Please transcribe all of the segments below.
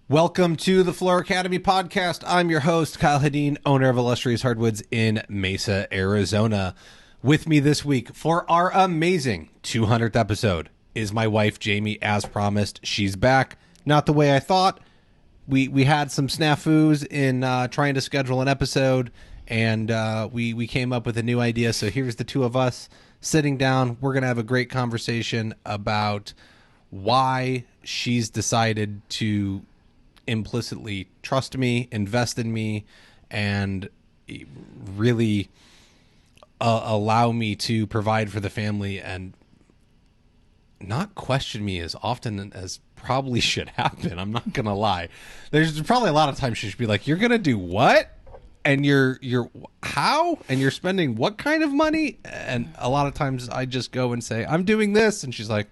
Welcome to the Floor Academy podcast. I'm your host, Kyle Hedin, owner of Illustrious Hardwoods in Mesa, Arizona. With me this week for our amazing 200th episode is my wife, Jamie, as promised. She's back. Not the way I thought. We had some snafus in trying to schedule an episode, and we came up with a new idea. So here's the two of us sitting down. We're going to have a great conversation about why she's decided to implicitly trust me, invest in me, and really allow me to provide for the family and not question me as often as probably should happen. I'm not gonna lie. There's probably a lot of times she should be like, "You're gonna do what? And you're how? And you're spending what kind of money?" And a lot of times I just go and say, "I'm doing this," and she's like,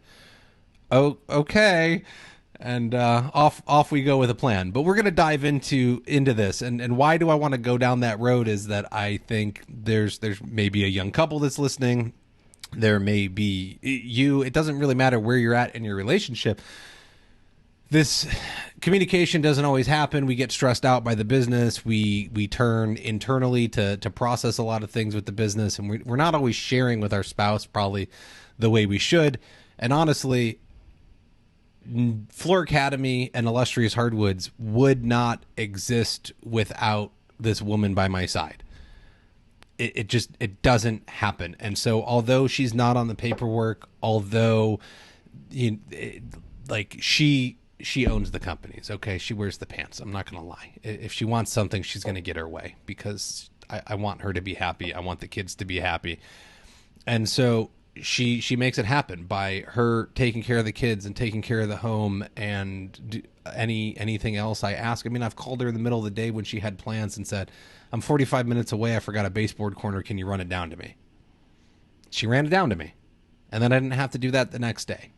"Oh, okay." And off we go with a plan. But we're going to dive into this. And why do I want to go down that road is that I think there's maybe a young couple that's listening. There may be you. It doesn't really matter where you're at in your relationship. This communication doesn't always happen. We get stressed out by the business. We turn internally to process a lot of things with the business. And we're not always sharing with our spouse probably the way we should. And honestly, Floor Academy and Illustrious Hardwoods would not exist without this woman by my side. It just doesn't happen. And so although she's not on the paperwork, although she owns the companies, okay, she wears the pants. I'm not going to lie. If she wants something, she's going to get her way because I want her to be happy. I want the kids to be happy. And so she makes it happen by her taking care of the kids and taking care of the home and anything else I ask. I mean, I've called her in the middle of the day when she had plans and said, "I'm 45 minutes away. I forgot a baseboard corner. Can you run it down to me?" She ran it down to me. And then I didn't have to do that the next day.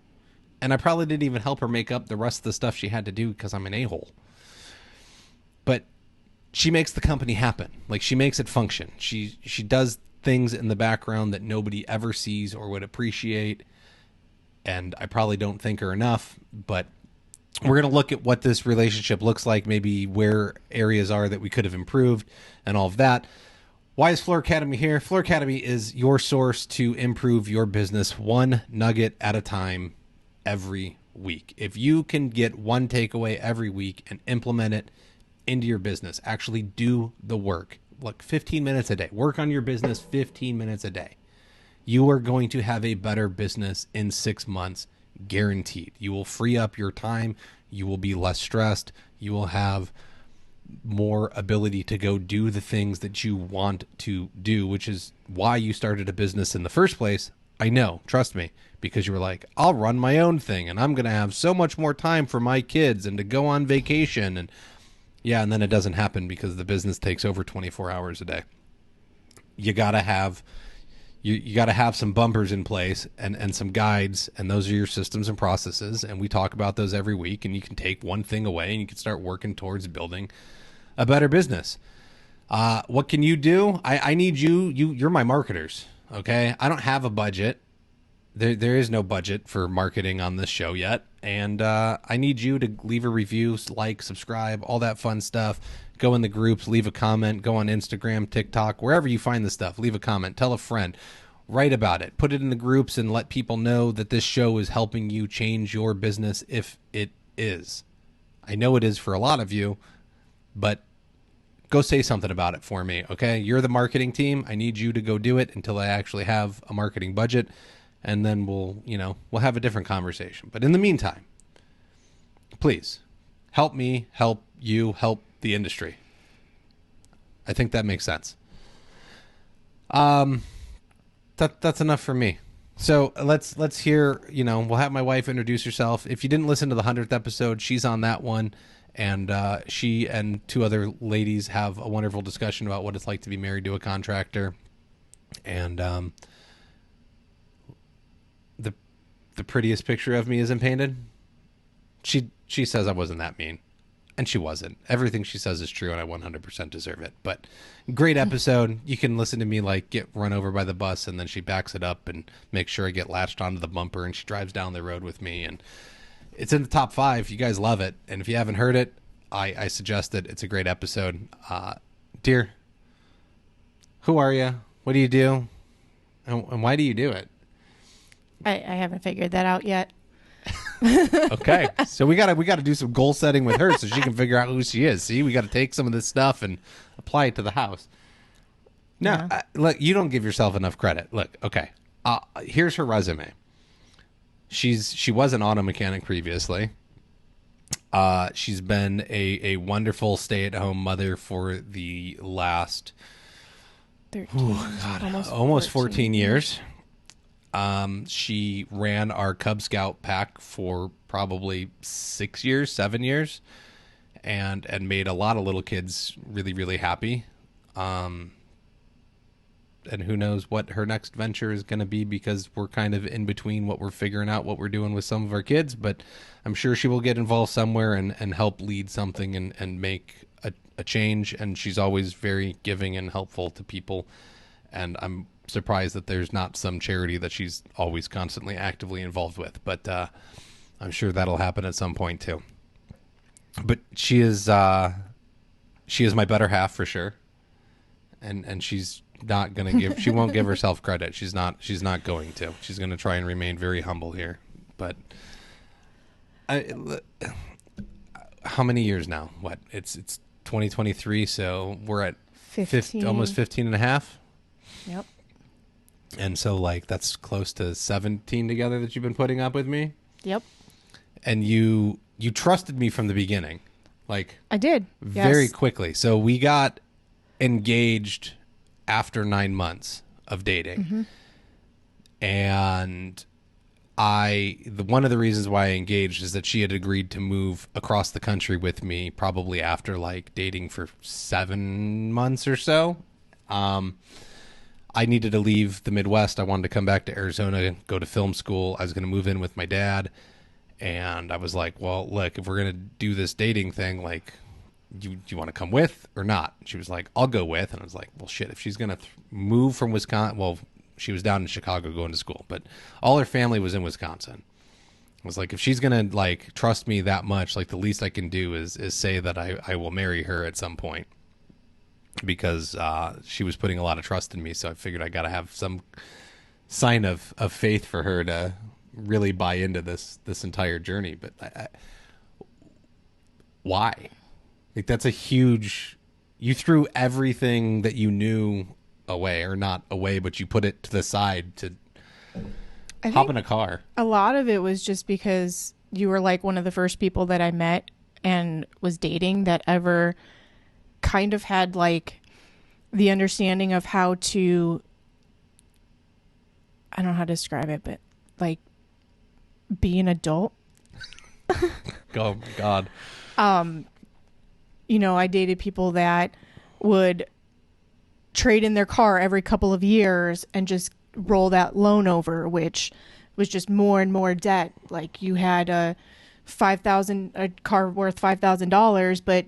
And I probably didn't even help her make up the rest of the stuff she had to do because I'm an a-hole. But she makes the company happen. Like, she makes it function. She does things in the background that nobody ever sees or would appreciate, and I probably don't thank her enough. But we're going to look at what this relationship looks like, maybe where areas are that we could have improved and all of that. Why is Floor Academy here? Floor Academy is your source to improve your business one nugget at a time every week. If you can get one takeaway every week and implement it into your business, actually do the work. Look, 15 minutes a day. Work on your business 15 minutes a day. You are going to have a better business in 6 months, guaranteed. You will free up your time. You will be less stressed. You will have more ability to go do the things that you want to do, which is why you started a business in the first place. I know, trust me, because you were like, I'll run my own thing and I'm going to have so much more time for my kids and to go on vacation. And yeah, and then it doesn't happen because the business takes over 24 hours a day. You gotta have some bumpers in place and some guides, and those are your systems and processes. And we talk about those every week. And you can take one thing away, and you can start working towards building a better business. What can you do? I need you. You're my marketers. Okay, I don't have a budget. There is no budget for marketing on this show yet. And I need you to leave a review, like, subscribe, all that fun stuff. Go in the groups, leave a comment, go on Instagram, TikTok, wherever you find the stuff. Leave a comment, tell a friend, write about it, put it in the groups and let people know that this show is helping you change your business if it is. I know it is for a lot of you, but go say something about it for me, okay? You're the marketing team. I need you to go do it until I actually have a marketing budget. And then we'll have a different conversation. But in the meantime, please help me, help you, help the industry. I think that makes sense. That's enough for me. So let's hear, we'll have my wife introduce herself. If you didn't listen to the 100th episode, she's on that one. And she and two other ladies have a wonderful discussion about what it's like to be married to a contractor. And the prettiest picture of me isn't painted. She says I wasn't that mean, and she wasn't. Everything she says is true, and I 100% deserve it. But great episode. You can listen to me get run over by the bus, and then she backs it up and makes sure I get latched onto the bumper, and she drives down the road with me, and it's in the top 5. You guys love it, and if you haven't heard it, I suggested it's a great episode. Dear, who are you? What do you do? And why do you do it? I haven't figured that out yet. Okay, so we gotta do some goal setting with her so she can figure out who she is. See, we got to take some of this stuff and apply it to the house. No, Yeah. look, you don't give yourself enough credit. Look, okay, here's her resume. She was an auto mechanic previously. She's been a wonderful stay-at-home mother for the last 13, almost 14 years. She ran our Cub Scout pack for probably 7 years, and made a lot of little kids really, really happy. And who knows what her next venture is going to be, because we're kind of in between what we're figuring out, what we're doing with some of our kids, but I'm sure she will get involved somewhere and help lead something and make a change. And she's always very giving and helpful to people. And I'm surprised that there's not some charity that she's always constantly actively involved with, but I'm sure that'll happen at some point too. But she is my better half for sure. And she's not going to she won't give herself credit. She's not going to. She's going to try and remain very humble here. But how many years now? What? It's 2023, so we're at 15. Almost 15 and a half. Yep. And so, like, that's close to 17 together that you've been putting up with me. Yep. And you trusted me from the beginning, like I did. very Yes. quickly. So we got engaged after 9 months of dating. Mm-hmm. And one of the reasons why I engaged is that she had agreed to move across the country with me probably after like dating for 7 months or so. I needed to leave the Midwest. I wanted to come back to Arizona, go to film school. I was going to move in with my dad. And I was like, well, look, if we're going to do this dating thing, like, do you want to come with or not? And she was like, I'll go with. And I was like, well, shit, if she's going to move from Wisconsin, well, she was down in Chicago going to school, but all her family was in Wisconsin. I was like, if she's going to like trust me that much, like the least I can do is say that I will marry her at some point, because she was putting a lot of trust in me. So I figured I got to have some sign of faith for her to really buy into this entire journey. But why? Like, that's a huge, you threw everything that you knew away, or not away, but you put it to the side to hop in a car. A lot of it was just because you were like one of the first people that I met and was dating that ever kind of had like the understanding of how to, I don't know how to describe it, but like be an adult. Oh my God. You know, I dated people that would trade in their car every couple of years and just roll that loan over, which was just more and more debt. Like, you had a car worth $5,000, but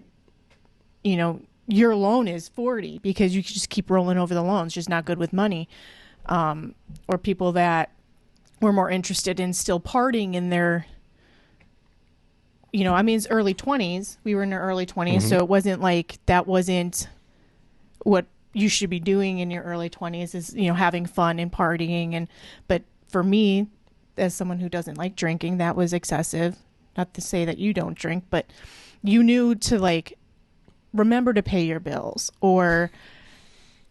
you know, your loan is 40 because you just keep rolling over the loans. Just not good with money. Or people that were more interested in still partying in their, you know, I mean, it's early 20s. We were in our early 20s. Mm-hmm. So it wasn't like that wasn't what you should be doing in your early 20s, is, you know, having fun and partying. But for me, as someone who doesn't like drinking, that was excessive. Not to say that you don't drink, but you knew to like remember to pay your bills, or,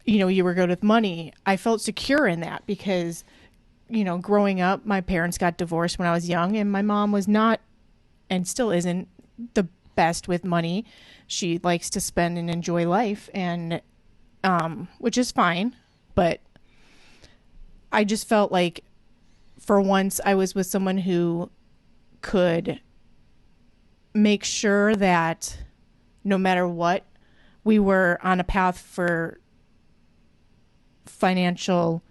you know, you were good with money. I felt secure in that because, you know, growing up, my parents got divorced when I was young, and my mom was not, and still isn't, the best with money. She likes to spend and enjoy life, and which is fine. But I just felt like for once I was with someone who could make sure that no matter what, we were on a path for financial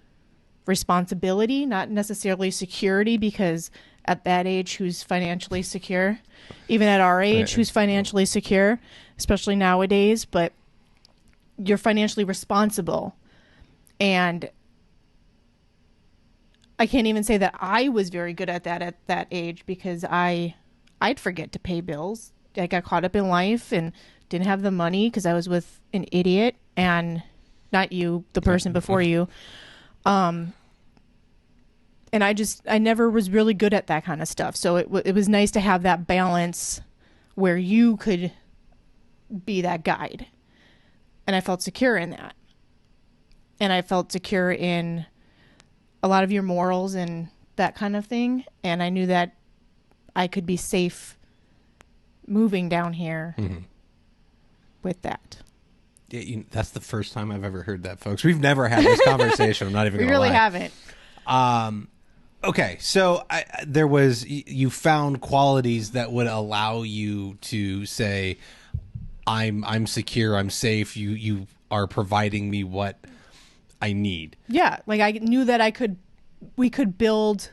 responsibility, not necessarily security, because at that age, who's financially secure? Even at our age, who's financially secure, especially nowadays, but you're financially responsible. And I can't even say that I was very good at that age, because I'd forget to pay bills. I got caught up in life and didn't have the money because I was with an idiot, and not you, the person before you. And I never was really good at that kind of stuff. So it was nice to have that balance where you could be that guide. And I felt secure in that. And I felt secure in a lot of your morals and that kind of thing. And I knew that I could be safe moving down here with that. Yeah, that's the first time I've ever heard that, folks. We've never had this conversation. I'm not even We gonna really lie. haven't. Okay, so you found qualities that would allow you to say, I'm secure, I'm safe. You are providing me what I need. Yeah, like I knew that we could build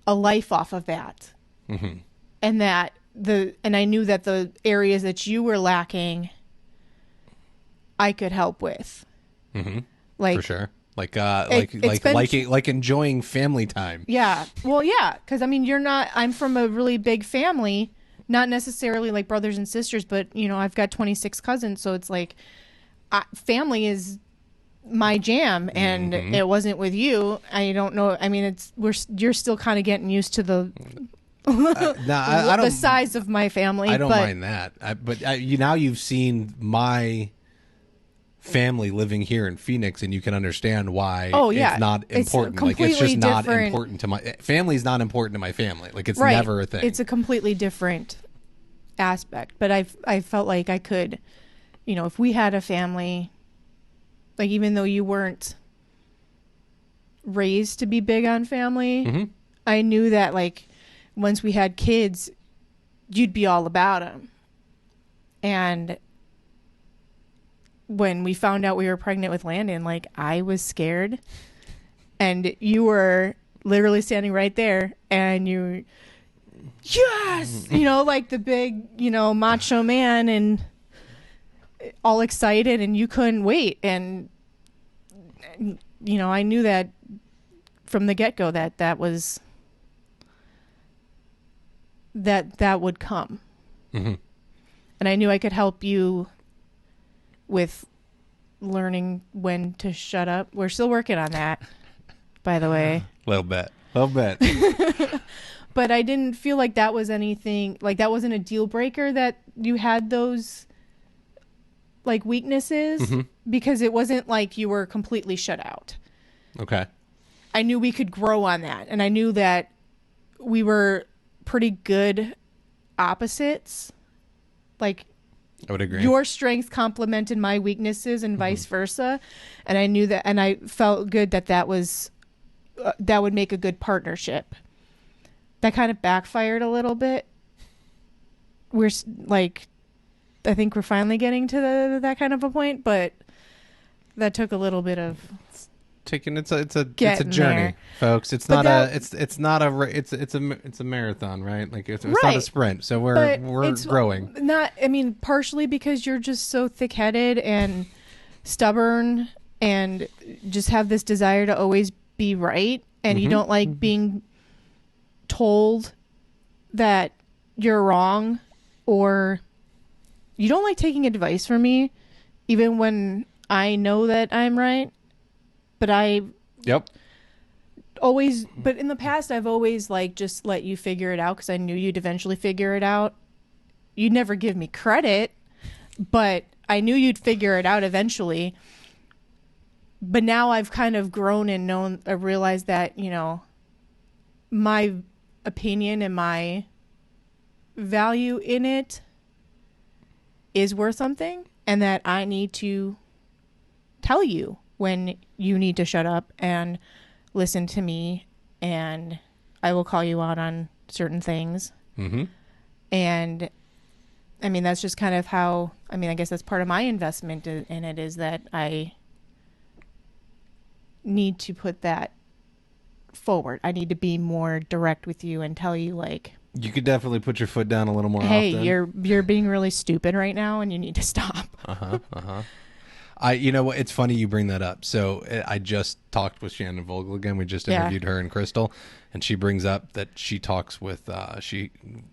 a life off of that, and I knew that the areas that you were lacking, I could help with. Like For sure. Like enjoying family time. Yeah. Well, yeah, because I mean, I'm from a really big family, not necessarily like brothers and sisters, but I've got 26 cousins, so it's like family is my jam, and it wasn't with you. I don't know. I mean, you're still kind of getting used to the the size of my family. I don't mind that. Now you've seen my family living here in Phoenix, and you can understand why it's not important. It's just not important to my family's not important to my family. Like it's never a thing. It's a completely different aspect. But I felt like I could, if we had a family, like even though you weren't raised to be big on family, I knew that like once we had kids, you'd be all about them. And when we found out we were pregnant with Landon, like I was scared, and you were literally standing right there, and you, yes, like the big, macho man, and all excited, and you couldn't wait. And I knew that from the get-go that was that would come. And I knew I could help you with learning when to shut up. We're still working on that, by the way. Little bit. But I didn't feel like that was anything, like that wasn't a deal breaker that you had those like weaknesses, because it wasn't like you were completely shut out. Okay. I knew we could grow on that, and I knew that we were pretty good opposites. Like I would agree. Your strengths complemented my weaknesses and vice versa. And I knew that, and I felt good that was, that would make a good partnership. That kind of backfired a little bit. We're like, I think we're finally getting to that kind of a point, but that took a little bit of it's a journey, there. Folks. It's not a marathon, right? Like it's not a sprint. So we're growing. Partially because you're just so thick-headed and stubborn, and just have this desire to always be right, and you don't like being told that you're wrong, or you don't like taking advice from me, even when I know that I'm right. But but in the past, I've always like just let you figure it out because I knew you'd eventually figure it out. You'd never give me credit, but I knew you'd figure it out eventually. But now I've kind of grown and realized that, my opinion and my value in it is worth something, and that I need to tell you when you need to shut up and listen to me, and I will call you out on certain things. And I mean, that's just kind of how, I guess that's part of my investment in it, is that I need to put that forward. I need to be more direct with you and tell you, like, you could definitely put your foot down a little more hey, often. You're being really stupid right now, and you need to stop. You know what? It's funny you bring that up. So I just talked with Shannon Vogel again. We just interviewed her and Crystal, and she brings up that she talks with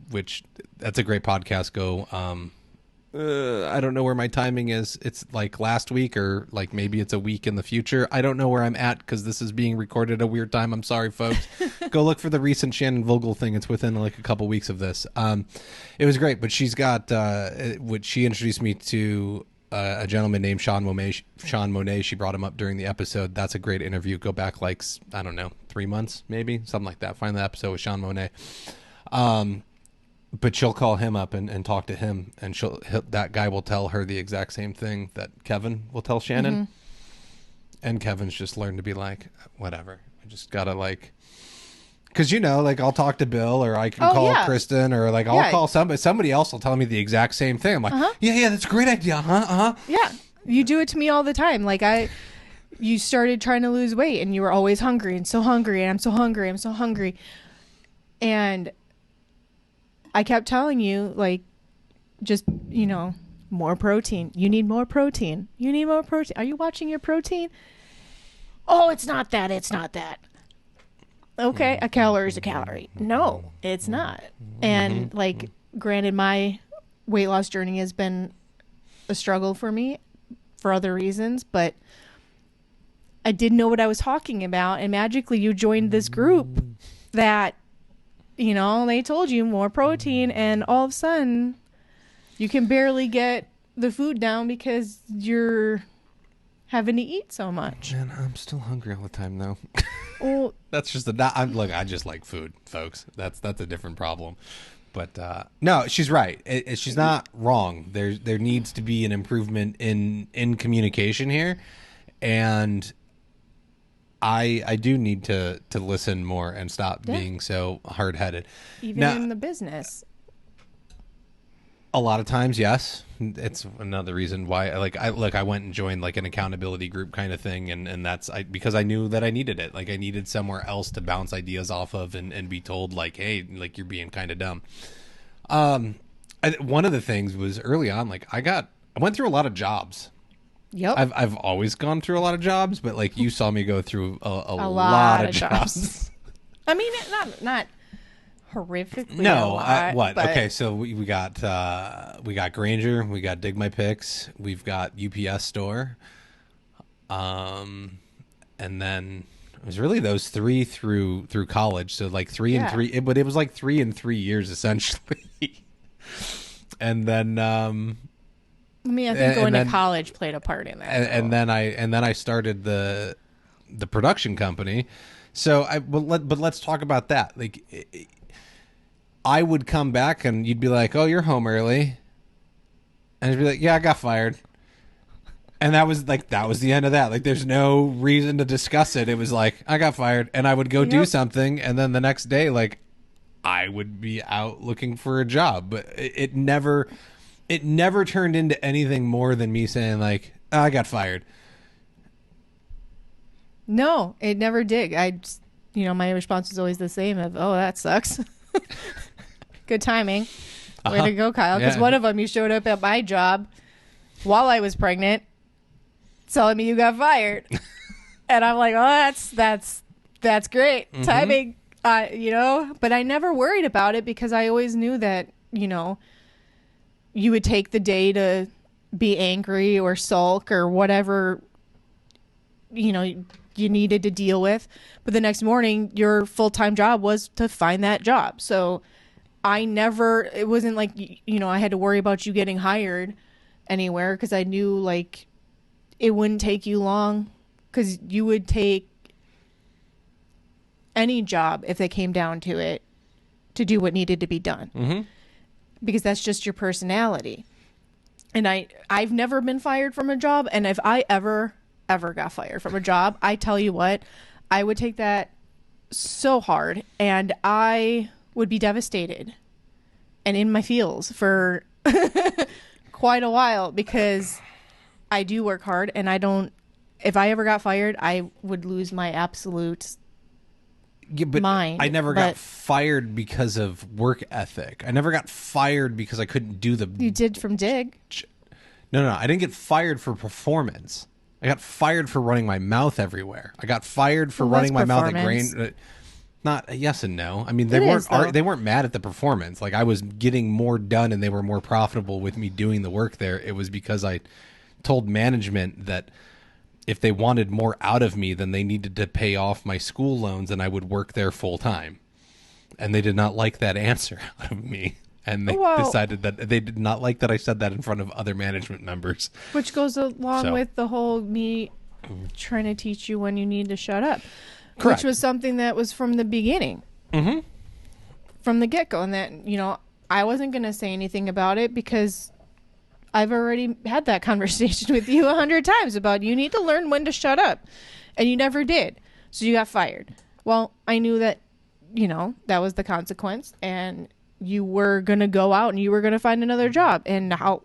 which that's a great podcast. Go. I don't know where my timing is. It's like last week or like maybe it's a week in the future. I don't know where I'm at because this is being recorded at a weird time. I'm sorry, folks. Go look for the recent Shannon Vogel thing. It's within like a couple weeks of this. It was great, but she's got what she introduced me to a gentleman named Sean Monet. She brought him up during the episode. That's a great interview. Go back like, I don't know, 3 months, maybe something like that. Find the episode with Sean Monet. But she'll call him up and talk to him, and that guy will tell her the exact same thing that Kevin will tell Shannon. Mm-hmm. And Kevin's just learned to be like, whatever. I just gotta like, because like I'll talk to Bill, or I can call Kristen, or like I'll call somebody. Somebody else will tell me the exact same thing. I'm like, yeah, that's a great idea, Yeah, you do it to me all the time. Like you started trying to lose weight, and you were always hungry and so hungry, and I'm so hungry, and I kept telling you, like, just, more protein. You need more protein. You need more protein. Are you watching your protein? Oh, it's not that. It's not that. Okay, a calorie is a calorie. No, it's not. And, like, granted, my weight loss journey has been a struggle for me for other reasons, but I didn't know what I was talking about. And magically, you joined this group that, they told you more protein, and all of a sudden you can barely get the food down because you're having to eat so much. Man, I'm still hungry all the time though. Well, that's just I just like food, folks. That's a different problem. But no, she's right. She's not wrong. There needs to be an improvement in communication here, and I do need to listen more and stop being so hard-headed. Even now, in the business. A lot of times, yes. It's another reason why I went and joined like an accountability group kind of thing, and that's because I knew that I needed it. Like I needed somewhere else to bounce ideas off of and be told like, hey, like you're being kind of dumb. One of the things was early on, like I went through a lot of jobs. Yep. I've always gone through a lot of jobs, but like you saw me go through a lot of jobs. I mean, not horrifically. No, a lot, what? But... Okay, so we got Granger, we got Dig My Picks, we've got UPS store, and then it was really those three through college. So like 3 and 3, but it was like 3 and 3 years essentially, and then. I think going to college played a part in that. And then I started the production company. So but let's talk about that. Like I would come back and you'd be like, "Oh, you're home early," and I'd be like, "Yeah, I got fired." And that was the end of that. Like there's no reason to discuss it. It was like I got fired, and I would go do something, and then the next day, like I would be out looking for a job. But it never turned into anything more than me saying like, oh, I got fired. No, it never did. My response was always the same of, oh, that sucks. Good timing. Way to go, Kyle. Because one of them, you showed up at my job while I was pregnant telling me you got fired. And I'm like, oh, that's great. Mm-hmm. Timing, but I never worried about it because I always knew that, you would take the day to be angry or sulk or whatever, you needed to deal with. But the next morning, your full-time job was to find that job. So it wasn't like, I had to worry about you getting hired anywhere because I knew like it wouldn't take you long because you would take any job if they came down to it to do what needed to be done. Mm-hmm. Because that's just your personality. And I've never been fired from a job. And if I ever got fired from a job, I tell you what, I would take that so hard and I would be devastated and in my feels for quite a while because I do work hard and if I ever got fired, I would lose my absolute mind. I never got fired because of work ethic. I never got fired because I couldn't do the... You did from Dig. No. I didn't get fired for performance. I got fired for running my mouth everywhere. I got fired for running my mouth at grain. Not a yes and no. I mean, they It weren't is, though. they weren't mad at the performance. Like, I was getting more done and they were more profitable with me doing the work there. It was because I told management that if they wanted more out of me, then they needed to pay off my school loans and I would work there full time. And they did not like that answer out of me. And they decided that they did not like that I said that in front of other management members. Which goes along with the whole me trying to teach you when you need to shut up. Correct. Which was something that was from the beginning. Mm-hmm. From the get-go. And that, I wasn't going to say anything about it because I've already had that conversation with you 100 times about you need to learn when to shut up. And you never did. So you got fired. Well, I knew that, that was the consequence. And you were going to go out and you were going to find another job. And how,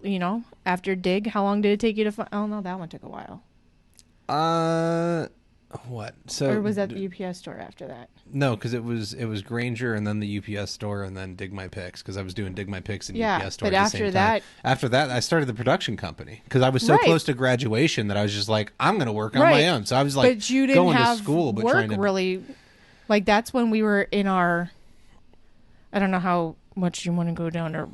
after Dig, how long did it take you to find? Oh, no, that one took a while. What? So, or was that the UPS store after that? No, because it was Granger and then the UPS store and then Dig My Picks, because I was doing Dig My Picks and UPS store but at the same time. after that, I started the production company because I was so close to graduation that I was just like, I'm going to work on my own. So I was like, but you didn't going have to school, but work trying to really. Like that's when we were in our. I don't know how much you want to go down a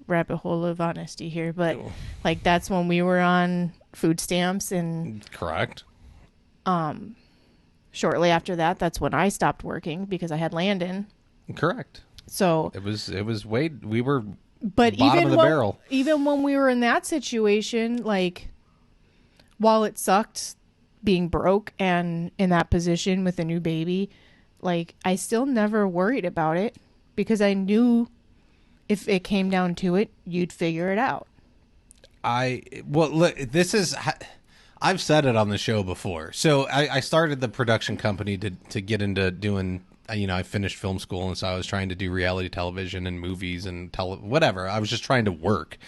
rabbit hole of honesty here, but like that's when we were on food stamps and. Correct. Shortly after that, that's when I stopped working because I had Landon. Correct. So it was we were but bottom of the barrel. Even when we were in that situation, like while it sucked being broke and in that position with a new baby, like I still never worried about it because I if it came down to it, you'd figure it out. Look, this is. I've said it on the show before. So I started the production company to get into doing, I finished film school. And so I was trying to do reality television and movies and whatever. I was just trying to work.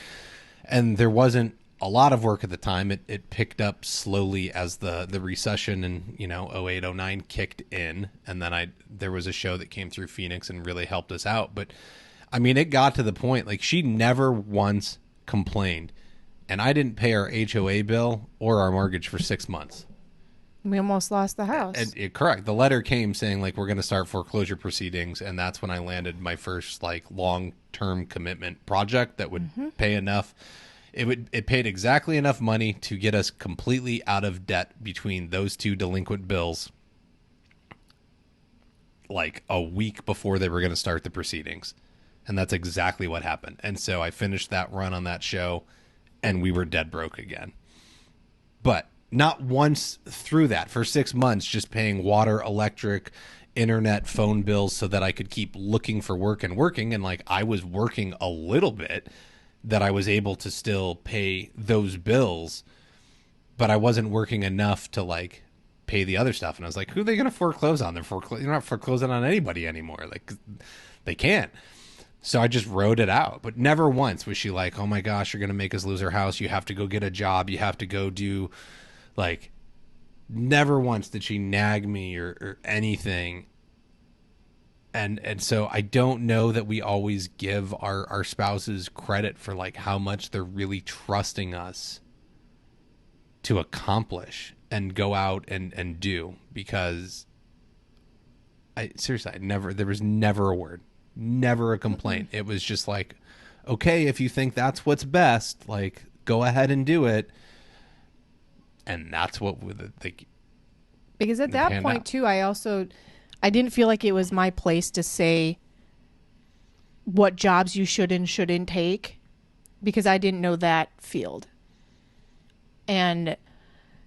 And there wasn't a lot of work at the time. It picked up slowly as the recession in, 08, 09 kicked in. And then there was a show that came through Phoenix and really helped us out. But I mean, it got to the point, like she never once complained. And I didn't pay our HOA bill or our mortgage for 6 months. We almost lost the house. Correct. The letter came saying like we're going to start foreclosure proceedings, and that's when I landed my first like long-term commitment project that would pay enough. It paid exactly enough money to get us completely out of debt between those two delinquent bills. Like a week before they were going to start the proceedings, and that's exactly what happened. And so I finished that run on that show. And we were dead broke again. But not once through that for 6 months, just paying water, electric, internet, phone bills so that I could keep looking for work and working. And like I was working a little bit that I was able to still pay those bills, but I wasn't working enough to like pay the other stuff. And I was like, who are they going to foreclose on? You're not foreclosing on anybody anymore. Like they can't. So I just wrote it out, but never once was she like, oh my gosh, you're going to make us lose our house. You have to go get a job. You have to go do like, never once did she nag me or anything. And so I don't know that we always give our spouses credit for like how much they're really trusting us to accomplish and go out and do, because there was never a word. Never a complaint. It was just like, okay, if you think that's what's best, like go ahead and do it. And that's what because at that point too, I didn't feel like it was my place to say what jobs you should and shouldn't take because I didn't know that field. And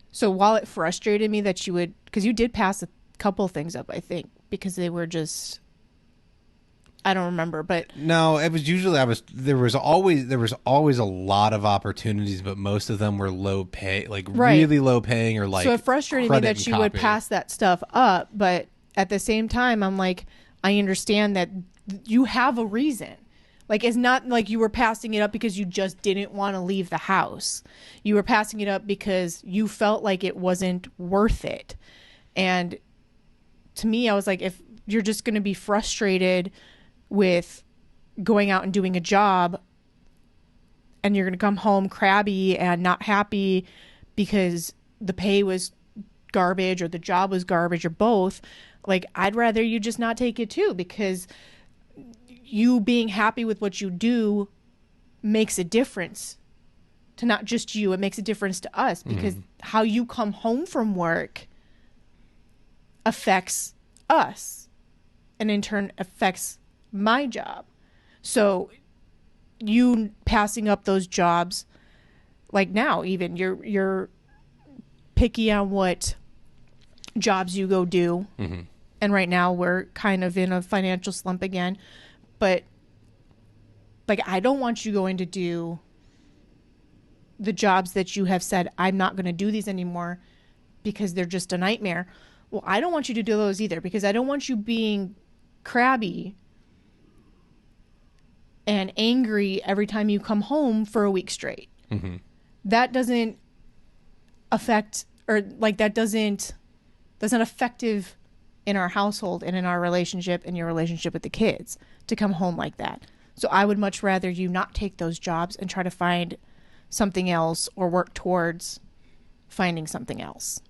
so while it frustrated me that because you did pass a couple things up, I think, because they were just, I don't remember, but no, it was usually there was always a lot of opportunities, but most of them were low pay, like really low paying, or like, so it frustrated me that you would pass that stuff up. But at the same time, I'm like, I understand that you have a reason. Like, it's not like you were passing it up because you just didn't want to leave the house. You were passing it up because you felt like it wasn't worth it. And to me, I was like, if you're just going to be frustrated with going out and doing a job and you're going to come home crabby and not happy because the pay was garbage or the job was garbage or both, Like, I'd rather you just not take it too, because you being happy with what you do makes a difference to not just you. It makes a difference to us, because how you come home from work affects us, and in turn affects my job. So you passing up those jobs, like now even you're picky on what jobs you go do. And right now we're kind of in a financial slump again, but like, I don't want you going to do the jobs that you have said, I'm not going to do these anymore because they're just a nightmare. Well, I don't want you to do those either, because I don't want you being crabby and angry every time you come home for a week straight. That doesn't affect, or like, that's not effective in our household and in our relationship and your relationship with the kids to come home like that. So I would much rather you not take those jobs and try to find something else, or work towards finding something else.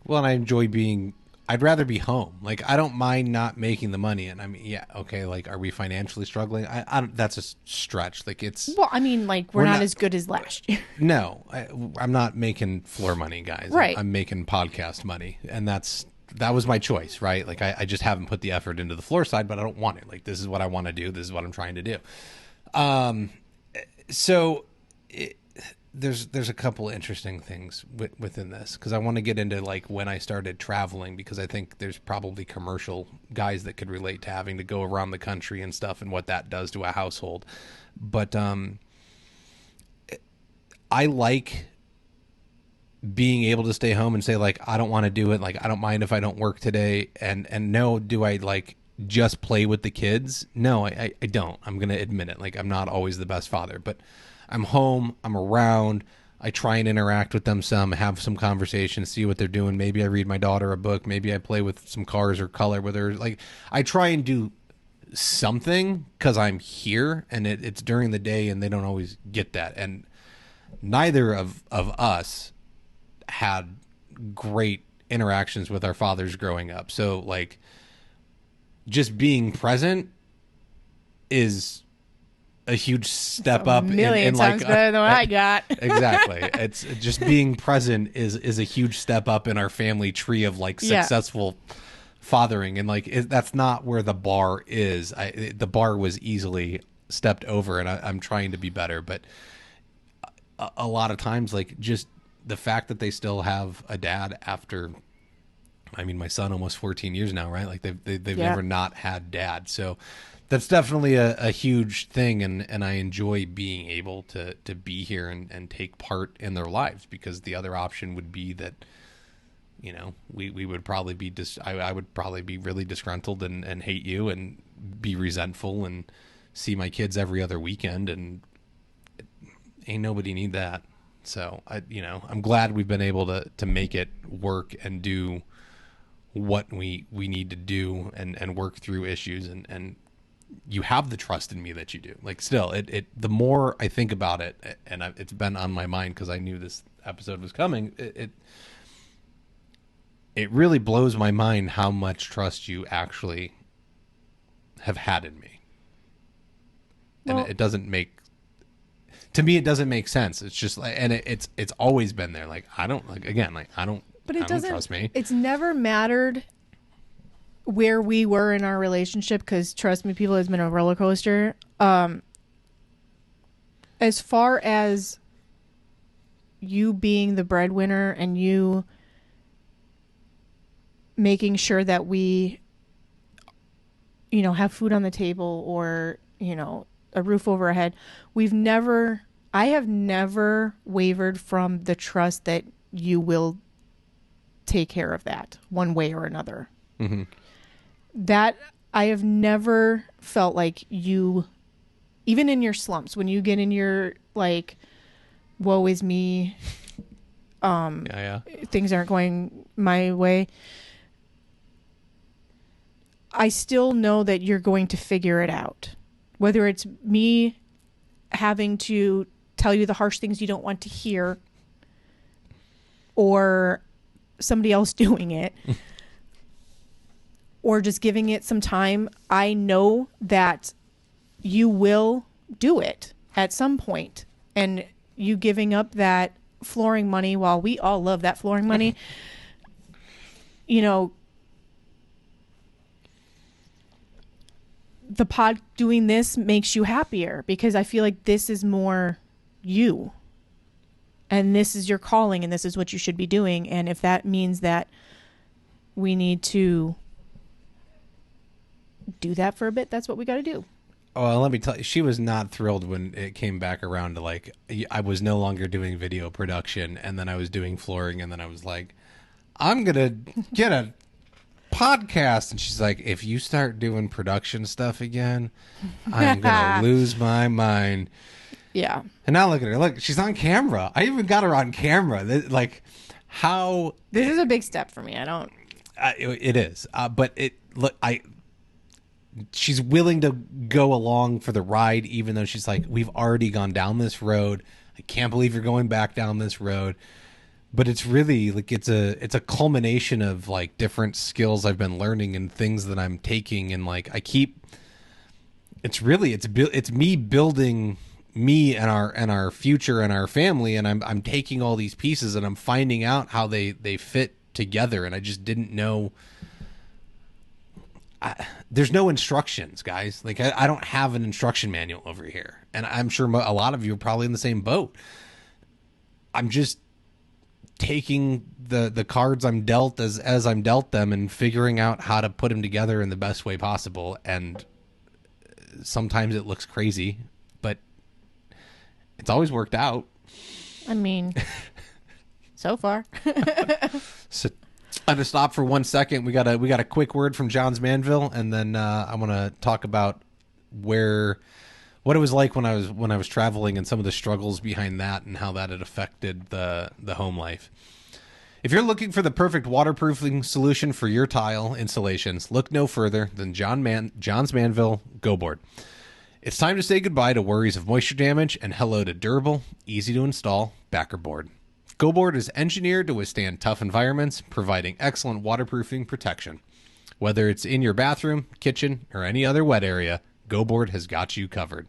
Well, and I'd rather be home. Like, I don't mind not making the money. And I mean, yeah, okay, like, are we financially struggling? I don't, that's a stretch. Like, it's... Well, I mean, like, we're not as good as last year. No, I'm not making floor money, guys. Right. I'm making podcast money. And that was my choice, right? Like, I just haven't put the effort into the floor side, but I don't want it. Like, this is what I want to do. This is what I'm trying to do. So there's a couple interesting things within this, because I want to get into like when I started traveling, because I think there's probably commercial guys that could relate to having to go around the country and stuff, and what that does to a household. But I like being able to stay home and say, like, I don't want to do it. Like, I don't mind if I don't work today. And no, do I like just play with the kids? No, I don't. I'm going to admit it. Like, I'm not always the best father, but I'm home, I'm around, I try and interact with them some, have some conversations, see what they're doing. Maybe I read my daughter a book. Maybe I play with some cars or color with her. Like, I try and do something because I'm here, and it's during the day, and they don't always get that. And neither of us had great interactions with our fathers growing up. So, like, just being present is a huge step up. Million times better than what I got. Exactly. It's just being present is a huge step up in our family tree of like successful fathering. And like, that's not where the bar is. The bar was easily stepped over, and I'm trying to be better. But a lot of times, like, just the fact that they still have a dad after, I mean, my son almost 14 years now, right? Like they've never not had dad. So that's definitely a huge thing, and I enjoy being able to be here and take part in their lives, because the other option would be that, you know, we would probably be I would probably be really disgruntled and hate you and be resentful and see my kids every other weekend, and ain't nobody need that. So I'm glad we've been able to make it work and do what we need to do and work through issues, and you have the trust in me that you do. Like, still, the more I think about it, and it's been on my mind because I knew this episode was coming, it really blows my mind how much trust you actually have had in me. And it doesn't make, to me, it doesn't make sense. It's just like, and it's always been there. Like, I don't but it doesn't trust me. It's never mattered where we were in our relationship, because trust me, people, it's been a roller coaster. As far as you being the breadwinner and you making sure that we, have food on the table, or, a roof over our head, I have never wavered from the trust that you will take care of that one way or another. Mm-hmm. That I have never felt like you, even in your slumps, when you get in your like, woe is me, things aren't going my way, I still know that you're going to figure it out. Whether it's me having to tell you the harsh things you don't want to hear, or somebody else doing it. or just giving it some time, I know that you will do it at some point. And you giving up that flooring money, while we all love that flooring money, you know, the pod doing this makes you happier, because I feel like this is more you. And this is your calling, and this is what you should be doing. And if that means that we need to do that for a bit, that's what we got to do. Well, let me tell you, she was not thrilled when it came back around to, like, I was no longer doing video production, and then I was doing flooring, and then I was like, I'm going to get a podcast. And she's like, if you start doing production stuff again, I'm going to lose my mind. Yeah. And now look at her. Look, she's on camera. I even got her on camera. Like, how... This is a big step for me. I don't... It is. But she's willing to go along for the ride, even though she's like, we've already gone down this road. I can't believe you're going back down this road. But it's really like, it's a culmination of like different skills I've been learning and things that I'm taking. And like, it's me building me and our future and our family. And I'm taking all these pieces and I'm finding out how they fit together. And I just didn't know. There's no instructions, guys. Like, I don't have an instruction manual over here. And I'm sure a lot of you are probably in the same boat. I'm just taking the cards I'm dealt as I'm dealt them and figuring out how to put them together in the best way possible. And sometimes it looks crazy, but it's always worked out. I mean, so far. So I'm gonna stop for 1 second. We got a quick word from Johns Manville, and then I want to talk about what it was like when I was traveling and some of the struggles behind that and how that had affected the home life. If you're looking for the perfect waterproofing solution for your tile installations, look no further than Johns Manville Go Board. It's time to say goodbye to worries of moisture damage and hello to durable, easy to install backer board. Go Board is engineered to withstand tough environments, providing excellent waterproofing protection. Whether it's in your bathroom, kitchen, or any other wet area, Go Board has got you covered.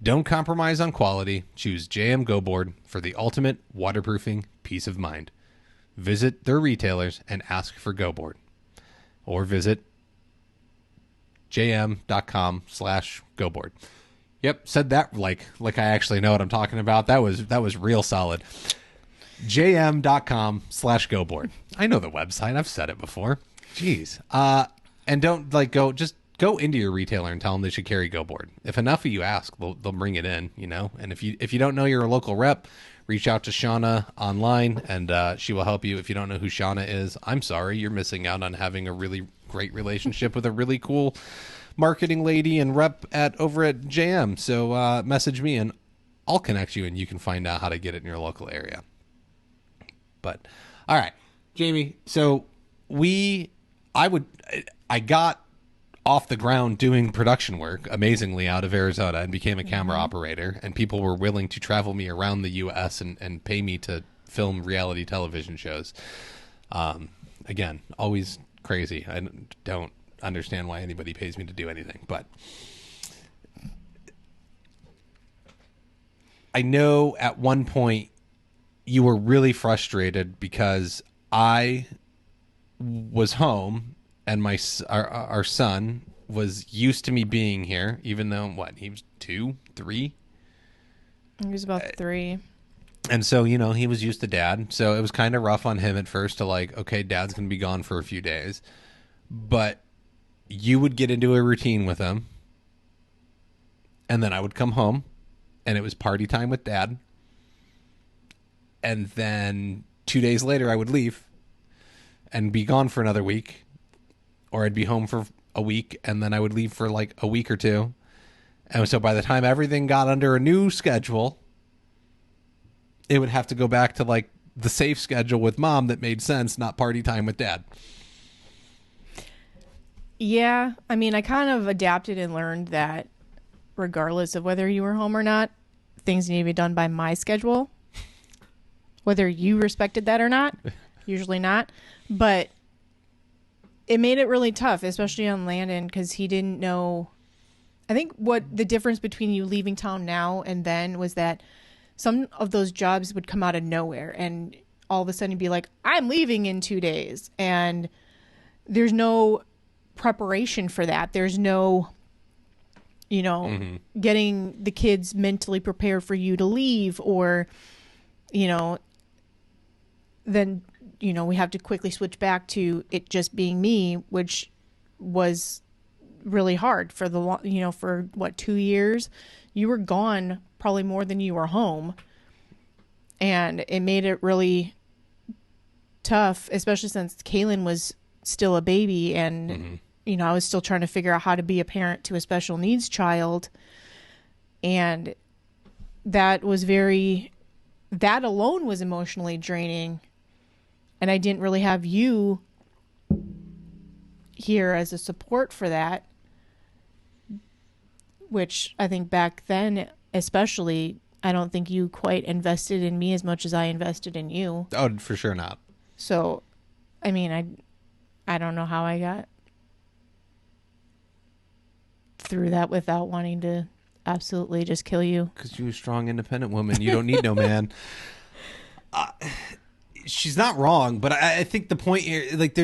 Don't compromise on quality. Choose JM Go Board for the ultimate waterproofing peace of mind. Visit their retailers and ask for Go Board. Or visit jm.com/GoBoard. Yep, said that like I actually know what I'm talking about. That was real solid. jm.com/GoBoard. I know the website. I've said it before. Jeez. And don't go into your retailer and tell them they should carry Go Board. If enough of you ask, they'll bring it in, you know. And if you don't know your local rep, reach out to Shauna online and she will help you. If you don't know who Shauna is, I'm sorry, you're missing out on having a really great relationship with a really cool marketing lady and rep over at JM. So message me and I'll connect you and you can find out how to get it in your local area. But all right, Jamie. So I got off the ground doing production work amazingly out of Arizona and became a camera operator, and people were willing to travel me around the U.S. and pay me to film reality television shows. Again, always crazy. I don't understand why anybody pays me to do anything, but I know at one point you were really frustrated because I was home and our son was used to me being here, even though he was 2, 3. He was about 3. And so, you know, he was used to dad. So it was kind of rough on him at first to like, okay, dad's going to be gone for a few days. But you would get into a routine with him. And then I would come home and it was party time with dad. And then 2 days later, I would leave and be gone for another week. Or I'd be home for a week and then I would leave for like a week or two. And so by the time everything got under a new schedule, it would have to go back to like the safe schedule with mom that made sense, not party time with dad. Yeah. I mean, I kind of adapted and learned that regardless of whether you were home or not, things need to be done by my schedule. Whether you respected that or not, usually not. But it made it really tough, especially on Landon, because he didn't know. I think what the difference between you leaving town now and then was that some of those jobs would come out of nowhere, and all of a sudden be like, I'm leaving in 2 days. And there's no preparation for that. There's no, getting the kids mentally prepared for you to leave, or, then, we have to quickly switch back to it just being me, which was really hard for for what, 2 years. You were gone probably more than you were home, and it made it really tough, especially since Kaylin was still a baby, and I was still trying to figure out how to be a parent to a special needs child. And that alone was emotionally draining, and I didn't really have you here as a support for that, which I think back then, especially, I don't think you quite invested in me as much as I invested in you. Oh, for sure not. So, I mean, I don't know how I got through that without wanting to absolutely just kill you. Because you're a strong, independent woman. You don't need no man. She's not wrong, but I think the point here, like,